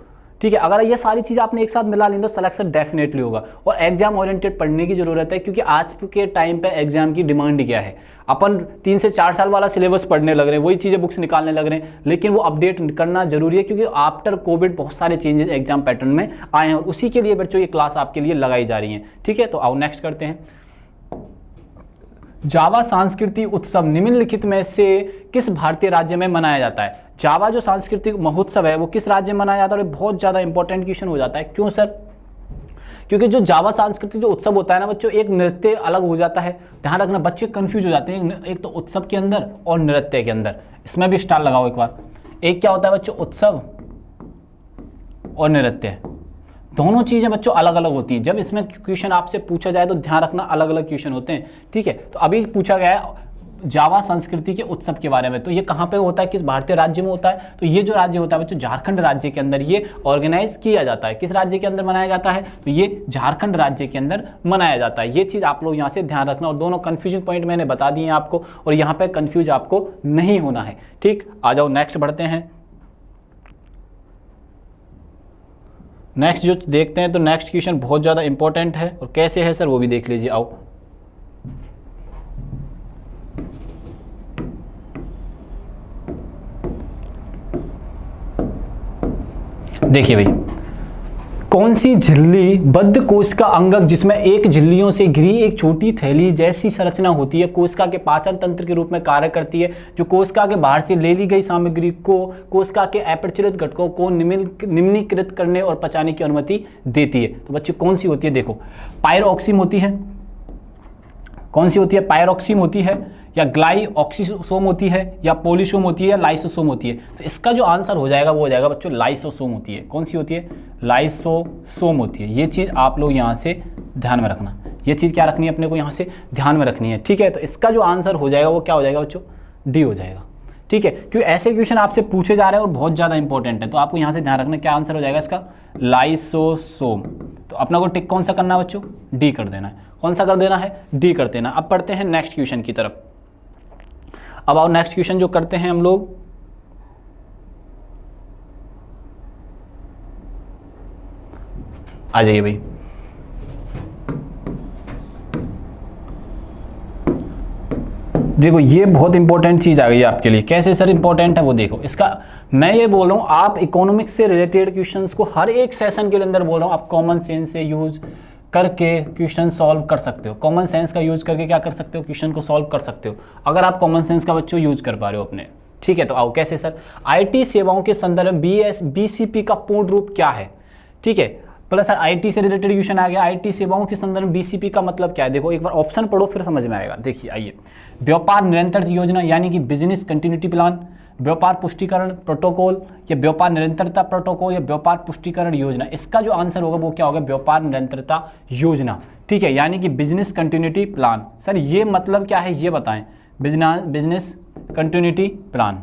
ठीक है, अगर ये सारी चीज़ आपने एक साथ मिला ली तो सिलेक्शन डेफिनेटली होगा। और एग्जाम ओरिएंटेड पढ़ने की जरूरत है, क्योंकि आज के टाइम पे एग्जाम की डिमांड क्या है? अपन 3 से 4 साल वाला सिलेबस पढ़ने लग रहे हैं, वही चीज़ें बुक्स निकालने लग रहे हैं, लेकिन वो अपडेट करना जरूरी है, क्योंकि आफ्टर कोविड बहुत सारे चेंजेस एग्जाम पैटर्न में आए हैं और उसी के लिए बच्चों ये क्लास आपके लिए लगाई जा रही है। ठीक है, तो आओ नेक्स्ट करते हैं। जावा सांस्कृतिक उत्सव निम्नलिखित में से किस भारतीय राज्य में मनाया जाता है? जावा जो सांस्कृतिक महोत्सव है वो किस राज्य में मनाया जाता है? और बहुत ज़्यादा इंपॉर्टेंट क्वेश्चन हो जाता है। क्यों सर? क्योंकि जो जावा सांस्कृतिक जो उत्सव होता है ना बच्चों, एक नृत्य अलग हो जाता है। ध्यान रखना, बच्चे कंफ्यूज हो जाते हैं एक तो उत्सव के अंदर और नृत्य के अंदर। इसमें भी स्टार लगाओ एक बार। एक क्या होता है बच्चों? उत्सव और नृत्य। दोनों चीज़ें बच्चों अलग अलग होती हैं। जब इसमें क्वेश्चन आपसे पूछा जाए तो ध्यान रखना अलग अलग क्वेश्चन होते हैं। ठीक है, तो अभी पूछा गया है जावा संस्कृति के उत्सव के बारे में, तो ये कहाँ पे होता है? किस भारतीय राज्य में होता है? तो ये जो राज्य होता है बच्चों, झारखंड राज्य के अंदर ये ऑर्गेनाइज किया जाता है। किस राज्य के अंदर मनाया जाता है? तो ये झारखंड राज्य के अंदर मनाया जाता है। ये चीज़ आप लोग यहाँ से ध्यान रखना। और दोनों कन्फ्यूजिंग पॉइंट मैंने बता दिए हैं आपको, और यहाँ पे कन्फ्यूज आपको नहीं होना है। ठीक, आ जाओ नेक्स्ट बढ़ते हैं। नेक्स्ट जो देखते हैं, तो नेक्स्ट क्वेश्चन बहुत ज़्यादा इंपॉर्टेंट है, और कैसे है सर वो भी देख लीजिए। आओ, देखिए भाई, कौन सी झिल्ली बद्ध कोशिका अंगक जिसमें एक झिल्लियों से घिरी एक छोटी थैली जैसी संरचना होती है, कोशिका के पाचन तंत्र के रूप में कार्य करती है, जो कोशिका के बाहर से ले ली गई सामग्री को कोशिका के अपरिचलित घटकों को निम्नीकृत करने और पचाने की अनुमति देती है। तो बच्चे कौन सी होती है? देखो, पायरोक्सिन होती है। कौन सी होती है? पायरोक्सिन होती है, या ग्लाइऑक्सीसोम होती है, या पोलिसोम होती है, या लाइसोसोम होती है। तो इसका जो आंसर हो जाएगा वो हो जाएगा बच्चों लाइसोसोम होती है। कौन सी होती है? लाइसोसोम होती है। ये चीज़ आप लोग यहाँ से ध्यान में रखना, ये चीज़ क्या रखनी है अपने को यहाँ से ध्यान में रखनी है, ठीक है। तो इसका जो आंसर हो जाएगा वो क्या हो जाएगा बच्चों? डी हो जाएगा, ठीक है। क्योंकि ऐसे क्वेश्चन आपसे पूछे जा रहे हैं और बहुत ज़्यादा इंपॉर्टेंट है, तो आपको यहाँ से ध्यान रखना क्या आंसर हो जाएगा इसका? लाइसोसोम। तो अपना को टिक कौन सा करना है बच्चों? डी कर देना है। कौन सा कर देना है? डी कर देना। अब पढ़ते हैं नेक्स्ट क्वेश्चन की तरफ। अब आओ नेक्स्ट क्वेश्चन जो करते हैं हम लोग, आ जाइए भाई। देखो ये बहुत इंपॉर्टेंट चीज़ आ गई है आपके लिए। कैसे सर इंपॉर्टेंट है वो देखो। इसका मैं ये बोल रहा हूँ, आप इकोनॉमिक्स से रिलेटेड क्वेश्चंस को हर एक सेशन के अंदर बोल रहा हूँ, आप कॉमन सेंस से यूज करके क्वेश्चन सॉल्व कर सकते हो। कॉमन सेंस का यूज करके क्या कर सकते हो? क्वेश्चन को सॉल्व कर सकते हो, अगर आप कॉमन सेंस का बच्चों यूज कर पा रहे हो अपने, ठीक है। तो आओ कैसे सर? आईटी सेवाओं के संदर्भ में बीसीपी का पूर्ण रूप क्या है, ठीक है। बोला सर आईटी से रिलेटेड क्वेश्चन आ गया, आईटी सेवाओं के संदर्भ में बीसीपी का मतलब क्या है? देखो एक बार ऑप्शन पढ़ो फिर समझ में आएगा। देखिए आइए, व्यापार निरंतर योजना यानी कि बिजनेस कंटिन्यूटी प्लान, व्यापार पुष्टिकरण प्रोटोकॉल, या व्यापार निरंतरता प्रोटोकॉल, या व्यापार पुष्टिकरण योजना। इसका जो आंसर होगा वो क्या होगा? व्यापार निरंतरता योजना, ठीक है, यानी कि बिजनेस कंटिन्यूटी प्लान। सर ये मतलब क्या है ये बताएं? बिजनेस कंटिन्यूटी प्लान,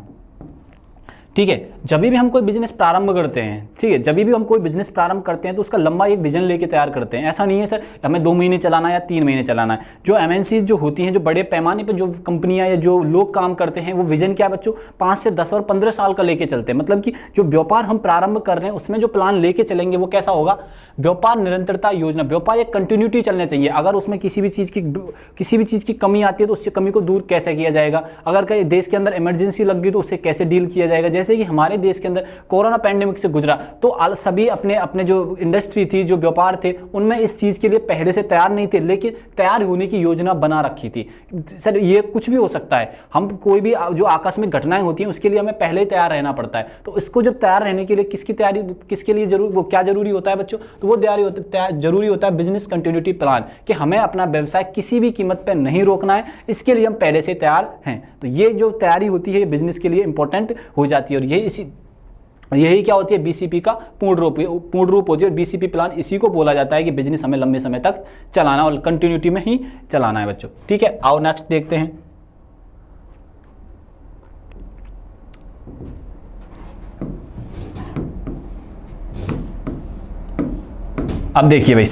ठीक है। जब भी हम कोई बिजनेस प्रारंभ करते हैं, ठीक है, जब भी हम कोई बिजनेस प्रारंभ करते हैं तो उसका लंबा एक विजन लेके तैयार करते हैं। ऐसा नहीं है सर हमें 2 महीने चलाना है या 3 महीने चलाना है। जो एमएनसी जो होती हैं, जो बड़े पैमाने पर जो कंपनियां या जो लोग काम करते हैं, वो विजन क्या बच्चों? 5 से 10 और 15 साल का लेके चलते हैं। मतलब कि जो व्यापार हम प्रारंभ कर रहे हैं उसमें जो प्लान लेके चलेंगे वो कैसा होगा? व्यापार निरंतरता योजना। व्यापार एक कंटिन्यूटी चलना चाहिए। अगर उसमें किसी भी चीज़ की कमी आती है तो उससे कमी को दूर कैसे किया जाएगा? अगर कहीं देश के अंदर इमरजेंसी लग गई तो उससे कैसे डील किया जाएगा? जैसे कि हमारे देश के अंदर कोरोना पैंडेमिक से गुजरा तो सभी अपने जो इंडस्ट्री थी, जो व्यापार थे, उनमें इस चीज़ के लिए पहले से तैयार नहीं थे, लेकिन तैयार होने की योजना बना रखी थी। सर ये कुछ भी हो सकता है, हम कोई भी जो आकस्मिक घटनाएं होती हैं उसके लिए हमें पहले ही तैयार रहना पड़ता है। तो इसको जब तैयार रहने के लिए किसके लिए वो क्या जरूरी होता है बच्चों? तो वो जरूरी होता है बिजनेस कंटिन्यूटी प्लान, कि हमें अपना व्यवसाय किसी भी कीमत पर नहीं रोकना है, इसके लिए हम पहले से तैयार हैं। तो ये जो तैयारी होती है बिजनेस के लिए इंपॉर्टेंट हो जाती है, और यही क्या होती है? बीसीपी का पूर्ण रूप होती है। और बीसीपी प्लान इसी को बोला जाता है कि बिजनेस हमें लंबे समय तक चलाना और कंटिन्यूटी में ही चलाना है बच्चों, ठीक है। आओ नेक्स्ट देखते हैं। अब देखिए भाई,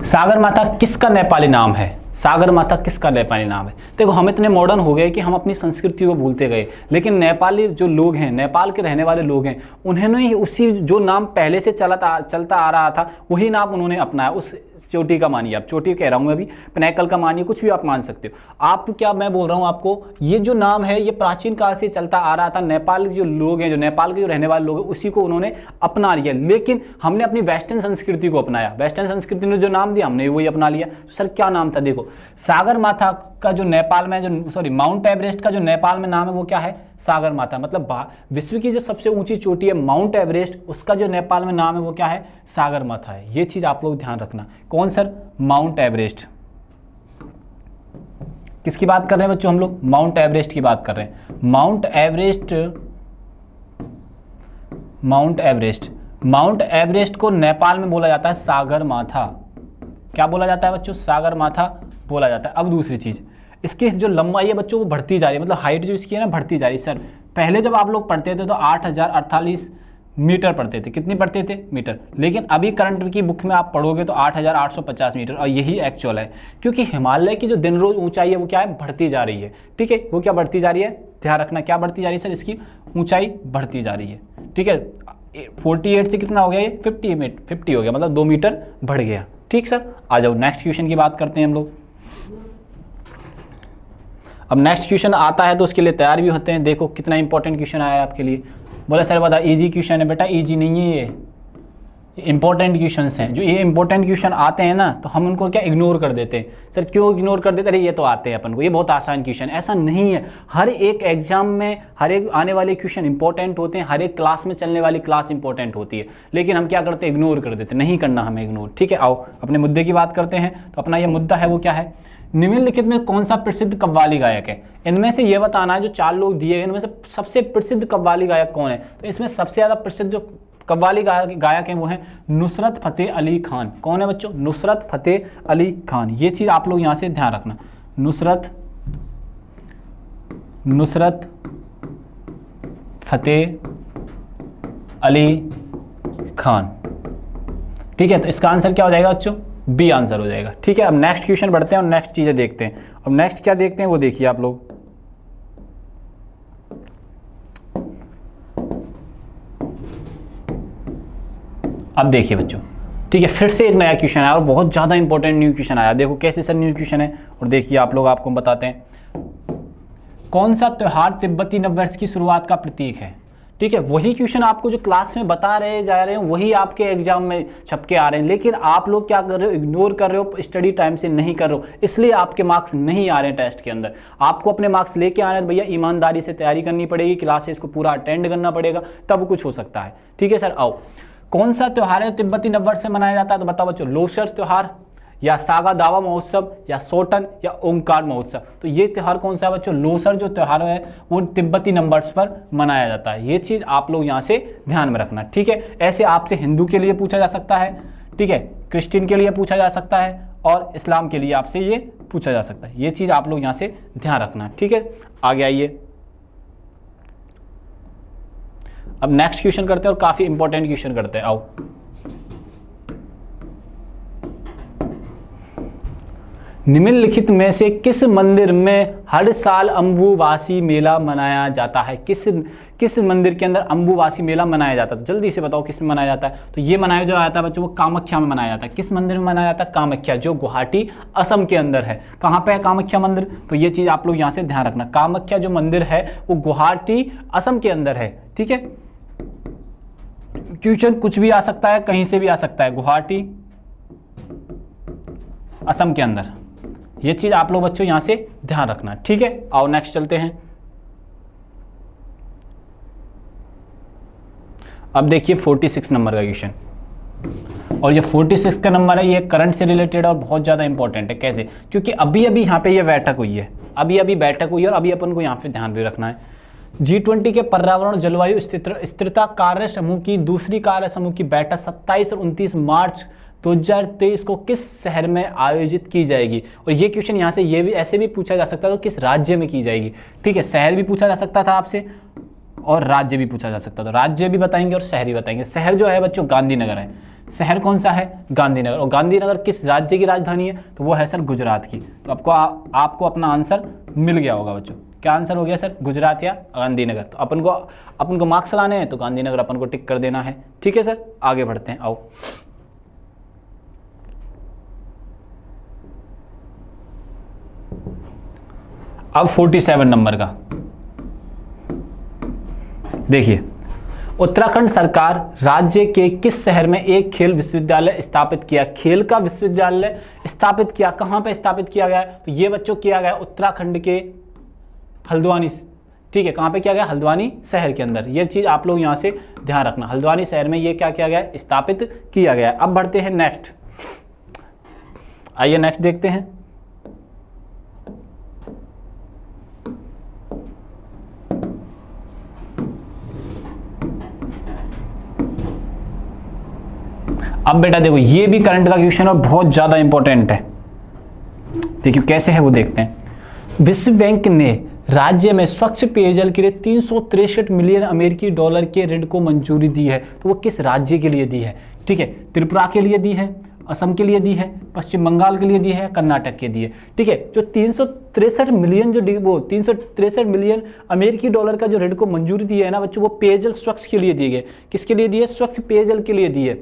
सागरमाथा किसका नेपाली नाम है? सागरमाथा किसका नेपाली नाम है? देखो हम इतने मॉडर्न हो गए कि हम अपनी संस्कृति को भूलते गए, लेकिन नेपाली जो लोग हैं, नेपाल के रहने वाले लोग हैं, उन्होंने ही उसी जो नाम पहले से चलता आ रहा था वही नाम उन्होंने अपनाया। उस चोटी का मानिए, आप चोटी कह रहा हूँ मैं अभी, पिनाकल का मानिए, कुछ भी आप मान सकते हो। आप क्या मैं बोल रहा हूँ आपको, ये जो नाम है ये प्राचीन काल से चलता आ रहा था। नेपाल के जो लोग हैं, जो नेपाल के जो रहने वाले लोग हैं, उसी को उन्होंने अपना लिया, लेकिन हमने अपनी वेस्टर्न संस्कृति को अपनाया। वेस्टर्न संस्कृति ने जो नाम दिया हमने वही अपना लिया। तो सर क्या नाम था? देखो सागरमाथा का जो नेपाल में माउंट एवरेस्ट का जो नेपाल में नाम है वो क्या है? सागरमाथा। मतलब विश्व की जो सबसे ऊंची चोटी है माउंट एवरेस्ट, उसका जो नेपाल में नाम है वो क्या है? सागरमाथा है। ये चीज आप लोग ध्यान रखना। कौन सर? Mount Everest. किसकी बात कर रहे हैं बच्चों हम लोग? माउंट एवरेस्ट की बात कर रहे हैं। माउंट एवरेस्ट को नेपाल में बोला जाता है सागरमाथा। क्या बोला जाता है बच्चों? सागरमाथा बोला जाता है। अब दूसरी चीज, इसकी जो लंबाई है बच्चों वो बढ़ती जा रही है, मतलब हाइट जो इसकी है ना बढ़ती जा रही है। सर पहले जब आप लोग पढ़ते थे तो 8048 मीटर पढ़ते थे। कितनी पढ़ते थे? मीटर। लेकिन अभी करंट की बुक में आप पढ़ोगे तो 8850 मीटर, और यही एक्चुअल है, क्योंकि हिमालय की जो दिन रोज ऊंचाई है वो क्या है? बढ़ती जा रही है, ठीक है। वो क्या बढ़ती जा रही है? ध्यान रखना, क्या बढ़ती जा रही है सर? इसकी ऊंचाई बढ़ती जा रही है, ठीक है। 48 से कितना हो गया ये? 50 हो गया, मतलब 2 मीटर बढ़ गया, ठीक सर। आ जाओ नेक्स्ट क्वेश्चन की बात करते हैं हम लोग। अब नेक्स्ट क्वेश्चन आता है तो उसके लिए तैयार भी होते हैं। देखो कितना इंपॉर्टेंट क्वेश्चन आया है आपके लिए। बोला सर बता, इजी क्वेश्चन है बेटा। इजी नहीं है ये इंपॉर्टेंट क्वेश्चंस हैं। जो ये इंपॉर्टेंट क्वेश्चन आते हैं ना तो हम उनको क्या इग्नोर कर देते हैं। सर क्यों इग्नोर कर देते? अरे ये तो आते हैं अपन को, ये बहुत आसान क्वेश्चन। ऐसा नहीं है, हर एक एग्जाम में हर एक आने वाले क्वेश्चन इंपॉर्टेंट होते हैं, हर एक क्लास में चलने वाली क्लास इंपॉर्टेंट होती है, लेकिन हम क्या करते हैं? इग्नोर कर देते। नहीं करना हमें इग्नोर, ठीक है। आओ अपने मुद्दे की बात करते हैं। तो अपना ये मुद्दा है वो क्या है? निम्नलिखित में कौन सा प्रसिद्ध कव्वाली गायक है? इनमें से ये बताना है, जो 4 लोग दिए हैं इनमें से सबसे प्रसिद्ध कव्वाली गायक कौन है? तो इसमें सबसे ज़्यादा प्रसिद्ध जो कव्वाली गायक हैं वो हैं नुसरत फ़तेह अली खान। कौन है बच्चों? नुसरत फ़तेह अली खान। ये चीज़ आप लोग यहाँ से ध्यान रखना, नुसरत फ़तेह अली खान। ठीक है, तो इसका आंसर क्या हो जाएगा बच्चों? बी आंसर हो जाएगा। ठीक है, अब नेक्स्ट क्वेश्चन बढ़ते हैं और नेक्स्ट चीज़ें देखते हैं। अब नेक्स्ट क्या देखते हैं वो देखिए आप लोग। अब देखिए बच्चों, ठीक है, फिर से एक नया क्वेश्चन आया और बहुत ज़्यादा इंपॉर्टेंट न्यू क्वेश्चन आया। देखो कैसे सर न्यू क्वेश्चन है, और देखिए आप लोग, आपको बताते हैं कौन सा त्यौहार तिब्बती नववर्ष की शुरुआत का प्रतीक है? ठीक है, वही क्वेश्चन आपको जो क्लास में बता रहे जा रहे हैं वही आपके एग्जाम में छपके आ रहे हैं, लेकिन आप लोग क्या कर रहे हो? इग्नोर कर रहे हो, स्टडी टाइम से नहीं कर रहे हो, इसलिए आपके मार्क्स नहीं आ रहे हैं टेस्ट के अंदर। आपको अपने मार्क्स लेके आने हैं तो भैया ईमानदारी से तैयारी करनी पड़ेगी, क्लासेस को पूरा अटेंड करना पड़ेगा, तब कुछ हो सकता है। ठीक है सर, आओ, कौन सा त्यौहार है तिब्बती नववर्ष में मनाया जाता है? तो बताओ बच्चों, लोसर त्यौहार या सागा दावा महोत्सव या सोटन या ओंकार महोत्सव। तो ये त्यौहार कौन सा है बच्चों? लोसर जो त्यौहार है वो तिब्बती नववर्ष पर मनाया जाता है। ये चीज़ आप लोग यहाँ से ध्यान में रखना। ठीक है, ऐसे आपसे हिंदू के लिए पूछा जा सकता है, ठीक है, क्रिश्चियन के लिए पूछा जा सकता है और इस्लाम के लिए आपसे ये पूछा जा सकता है। ये चीज़ आप लोग यहाँ से ध्यान रखना। ठीक है, आगे आइए, अब नेक्स्ट क्वेश्चन करते हैं और काफ़ी इंपॉर्टेंट क्वेश्चन करते हैं। आओ, निम्नलिखित में से किस मंदिर में हर साल अम्बुवासी मेला मनाया जाता है? किस मंदिर के अंदर अम्बुवासी मेला मनाया जाता है? तो जल्दी से बताओ किस में मनाया जाता है? तो ये मनाया जो जाता है बच्चों वो कामाख्या में मनाया जाता है। किस मंदिर में मनाया जाता है? कामाख्या, जो गुवाहाटी असम के अंदर है। कहाँ पे है कामाख्या मंदिर? तो ये चीज़ आप लोग यहाँ से ध्यान रखना, कामाख्या जो मंदिर है वो गुवाहाटी असम के अंदर है। ठीक है, क्वेश्चन कुछ भी आ सकता है, कहीं से भी आ सकता है, गुवाहाटी असम के अंदर। ये चीज आप लोग बच्चों यहां से ध्यान रखना। ठीक है, आओ नेक्स्ट चलते हैं। अब देखिए 46 नंबर का क्वेश्चन, और ये 46 का नंबर है, ये करंट से रिलेटेड और बहुत ज़्यादा इंपॉर्टेंट है। कैसे? क्योंकि अभी अभी यहाँ पे ये बैठक हुई है, अभी बैठक हुई है और अभी अपन को यहाँ पे ध्यान भी रखना है। G20 के पर्यावरण जलवायु स्थिरता कार्य समूह की दूसरी कार्य समूह की बैठक 27 और 29 मार्च 2023 को किस शहर में आयोजित की जाएगी? और ये क्वेश्चन यहाँ से ये भी ऐसे भी पूछा जा सकता है, तो किस राज्य में की जाएगी? ठीक है, शहर भी पूछा जा सकता था आपसे और राज्य भी पूछा जा सकता था। राज्य भी बताएंगे और शहर भी बताएंगे। शहर जो है बच्चों गांधीनगर है। शहर कौन सा है? गांधीनगर। और गांधीनगर किस राज्य की राजधानी है? तो वो है सर गुजरात की। तो आपको अपना आंसर मिल गया होगा बच्चों। क्या आंसर हो गया सर? गुजरात या गांधीनगर। तो अपन को मार्क्स लाने हैं तो गांधीनगर अपन को टिक कर देना है। ठीक है सर, आगे बढ़ते हैं। आओ अब 47 नंबर का देखिए, उत्तराखंड सरकार राज्य के किस शहर में एक खेल विश्वविद्यालय स्थापित किया? खेल का विश्वविद्यालय स्थापित किया, कहां पे स्थापित किया गया है? तो ये बच्चों किया गया उत्तराखंड के हल्द्वानी। ठीक है, कहां पे किया गया? हल्द्वानी शहर के अंदर। ये चीज आप लोग यहां से ध्यान रखना, हल्द्वानी शहर में ये क्या किया गया? स्थापित किया गया। अब बढ़ते हैं नेक्स्ट, आइए नेक्स्ट देखते हैं। अब बेटा देखो, ये भी करंट का क्वेश्चन और बहुत ज्यादा इंपॉर्टेंट है। देखिए कैसे है वो देखते हैं। विश्व बैंक ने राज्य में स्वच्छ पेयजल के लिए 363 मिलियन अमेरिकी डॉलर के ऋण को मंजूरी दी है। तो वो किस राज्य के लिए दी है? ठीक है, त्रिपुरा के लिए दी है, असम के लिए दी है, पश्चिम बंगाल के लिए दी है, कर्नाटक के लिए। ठीक है, जो 363 मिलियन वो 363 मिलियन अमेरिकी डॉलर का जो ऋण को मंजूरी दी है ना बच्चों, वो पेयजल स्वच्छ के लिए दिए गए। किसके लिए दिए? स्वच्छ पेयजल के लिए दी है।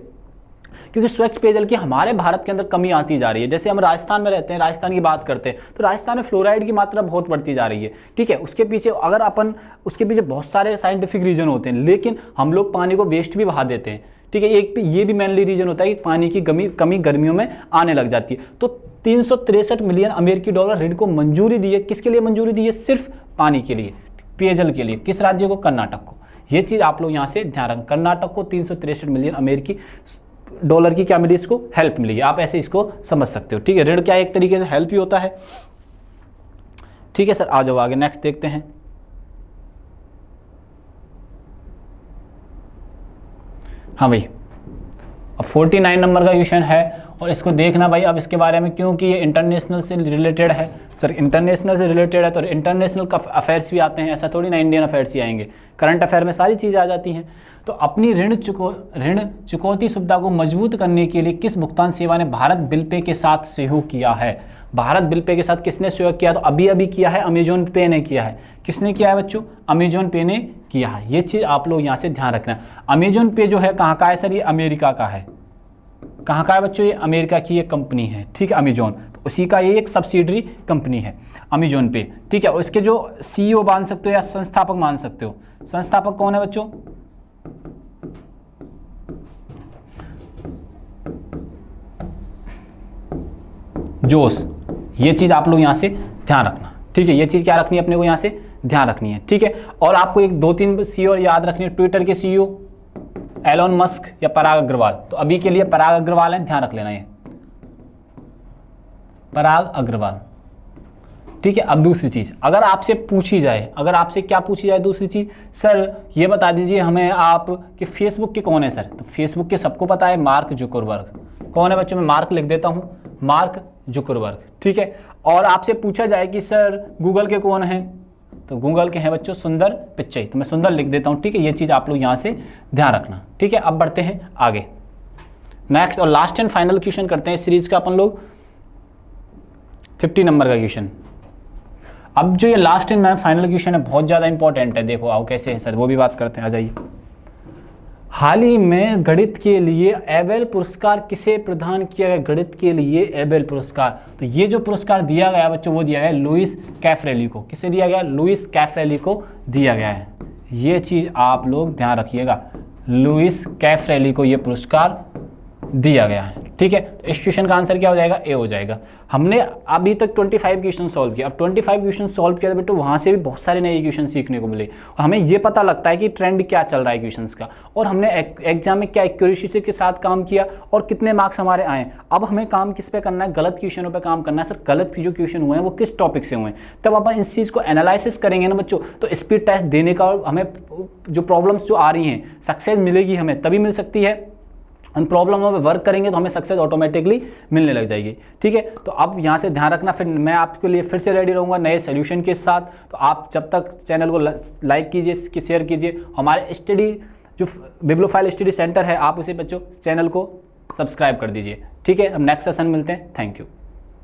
क्योंकि स्वच्छ पेयजल की हमारे भारत के अंदर कमी आती जा रही है। जैसे हम राजस्थान में रहते हैं, राजस्थान की बात करते हैं, तो राजस्थान में फ्लोराइड की मात्रा बहुत बढ़ती जा रही है। ठीक है, उसके पीछे बहुत सारे साइंटिफिक रीजन होते हैं, लेकिन हम लोग पानी को वेस्ट भी बहा देते हैं। ठीक है, ये भी मेनली रीजन होता है कि पानी की कमी गर्मियों में आने लग जाती है। तो 363 मिलियन अमेरिकी डॉलर ऋण को मंजूरी दी है। किसके लिए मंजूरी दी है? सिर्फ पानी के लिए, पेयजल के लिए। किस राज्य को? कर्नाटक को। ये चीज आप लोग यहाँ से ध्यान रखें, कर्नाटक को 363 मिलियन अमेरिकी डॉलर की क्या मिली, इसको हेल्प मिली। आप ऐसे इसको समझ सकते हो, ठीक है। ऋण क्या एक तरीके से हेल्प ही होता है, ठीक है सर। आ जाओ आगे, नेक्स्ट देखते हैं। हाँ भाई, अब 49 नंबर का क्वेश्चन है और इसको देखना भाई अब इसके बारे में, क्योंकि ये इंटरनेशनल से रिलेटेड है। सर इंटरनेशनल से रिलेटेड है तो इंटरनेशनल का अफेयर्स भी आते हैं, ऐसा थोड़ी ना इंडियन अफेयर्स ही आएंगे। करंट अफेयर में सारी चीज़ें आ जाती हैं। तो अपनी ऋण चुकौती सुविधा को मजबूत करने के लिए किस भुगतान सेवा ने भारत बिल पे के साथ सहयोग किया है? भारत बिल पे के साथ किसने सहयोग किया? तो अभी अभी किया है, अमेजोन पे ने किया है। किसने किया है बच्चों? अमेजोन पे ने किया है। ये चीज़ आप लोग यहाँ से ध्यान रखना। अमेजोन पे जो है कहाँ का है सर? ये अमेरिका का है। कहाँ का है बच्चों? ये अमेरिका की एक कंपनी है, ठीक है, अमेजोन। तो उसी का ये एक सब्सिडरी कंपनी है अमेजोन पे, ठीक है। और इसके जो CEO मान सकते हो या संस्थापक मान सकते हो। संस्थापक कौन है बच्चों? जोस। ये चीज़ आप लोग यहाँ से ध्यान रखना, ठीक है। ये चीज़ क्या रखनी है अपने को यहाँ से ध्यान रखनी है, ठीक है। और आपको एक 2-3 CEO याद रखनी है। ट्विटर के CEO एलोन मस्क या पराग अग्रवाल। तो अभी के लिए पराग अग्रवाल है, ध्यान रख लेना ये पराग अग्रवाल, ठीक है। अब दूसरी चीज़ अगर आपसे पूछी जाए, अगर आपसे क्या पूछी जाए दूसरी चीज़, सर ये बता दीजिए हमें आप कि फेसबुक के कौन है सर? तो फेसबुक के सबको पता है, मार्क जुकरबर्ग। कौन है बच्चों? मैं मार्क लिख देता हूँ, मार्क जुकरबर्ग, ठीक है। और आपसे पूछा जाए कि सर गूगल के कौन है? तो गूगल के हैं बच्चों सुंदर पिच्चई। तो मैं सुंदर लिख देता हूँ, ठीक है। ये चीज़ आप लोग यहाँ से ध्यान रखना, ठीक है। अब बढ़ते हैं आगे, नेक्स्ट और लास्ट एंड फाइनल क्वेश्चन करते हैं इस सीरीज का अपन लोग, 50 नंबर का क्वेश्चन। अब जो ये लास्ट एंड फाइनल क्वेश्चन है बहुत ज़्यादा इंपॉर्टेंट है। देखो आओ कैसे है सर, वो भी बात करते हैं, आ जाइए। हाल ही में गणित के लिए एबेल पुरस्कार किसे प्रदान किया गया? गणित के लिए एबेल पुरस्कार, तो ये जो पुरस्कार दिया गया बच्चों वो दिया गया लुइस कैफरेली को। किसे दिया गया? लुइस कैफरेली को दिया गया है। ये चीज़ आप लोग ध्यान रखिएगा, लुइस कैफरेली को ये पुरस्कार दिया गया है, ठीक है। तो इस क्वेश्चन का आंसर क्या हो जाएगा? ए हो जाएगा। हमने अभी तक 25 क्वेश्चन सॉल्व किया। अब 25 क्वेश्चन सॉल्व किया तो वहाँ से भी बहुत सारे नए क्वेश्चन सीखने को मिले और हमें ये पता लगता है कि ट्रेंड क्या चल रहा है क्वेश्चंस का, और हमने एग्जाम में क्या एक्यूरेसी के साथ काम किया और कितने मार्क्स हमारे आए। अब हमें काम किस पे करना है? गलत क्वेश्चनों पे काम करना है। सर गलत जो क्वेश्चन हुए हैं वो किस टॉपिक से हुए हैं? तब अपन इस चीज़ को एनालिसिस करेंगे ना बच्चों, तो स्पीड टेस्ट देने का हमें जो प्रॉब्लम्स जो आ रही हैं सक्सेस मिलेगी, हमें तभी मिल सकती है। हम प्रॉब्लमों पे वर्क करेंगे तो हमें सक्सेस ऑटोमेटिकली मिलने लग जाएगी, ठीक है। तो अब यहाँ से ध्यान रखना, फिर मैं आपके लिए फिर से रेडी रहूँगा नए सोल्यूशन के साथ। तो आप जब तक चैनल को लाइक कीजिए, शेयर कीजिए। हमारे स्टडी जो बिब्लोफाइल स्टडी सेंटर है, आप उसे बच्चों चैनल को सब्सक्राइब कर दीजिए, ठीक है। अब नेक्स्ट सेशन मिलते हैं, थैंक यू।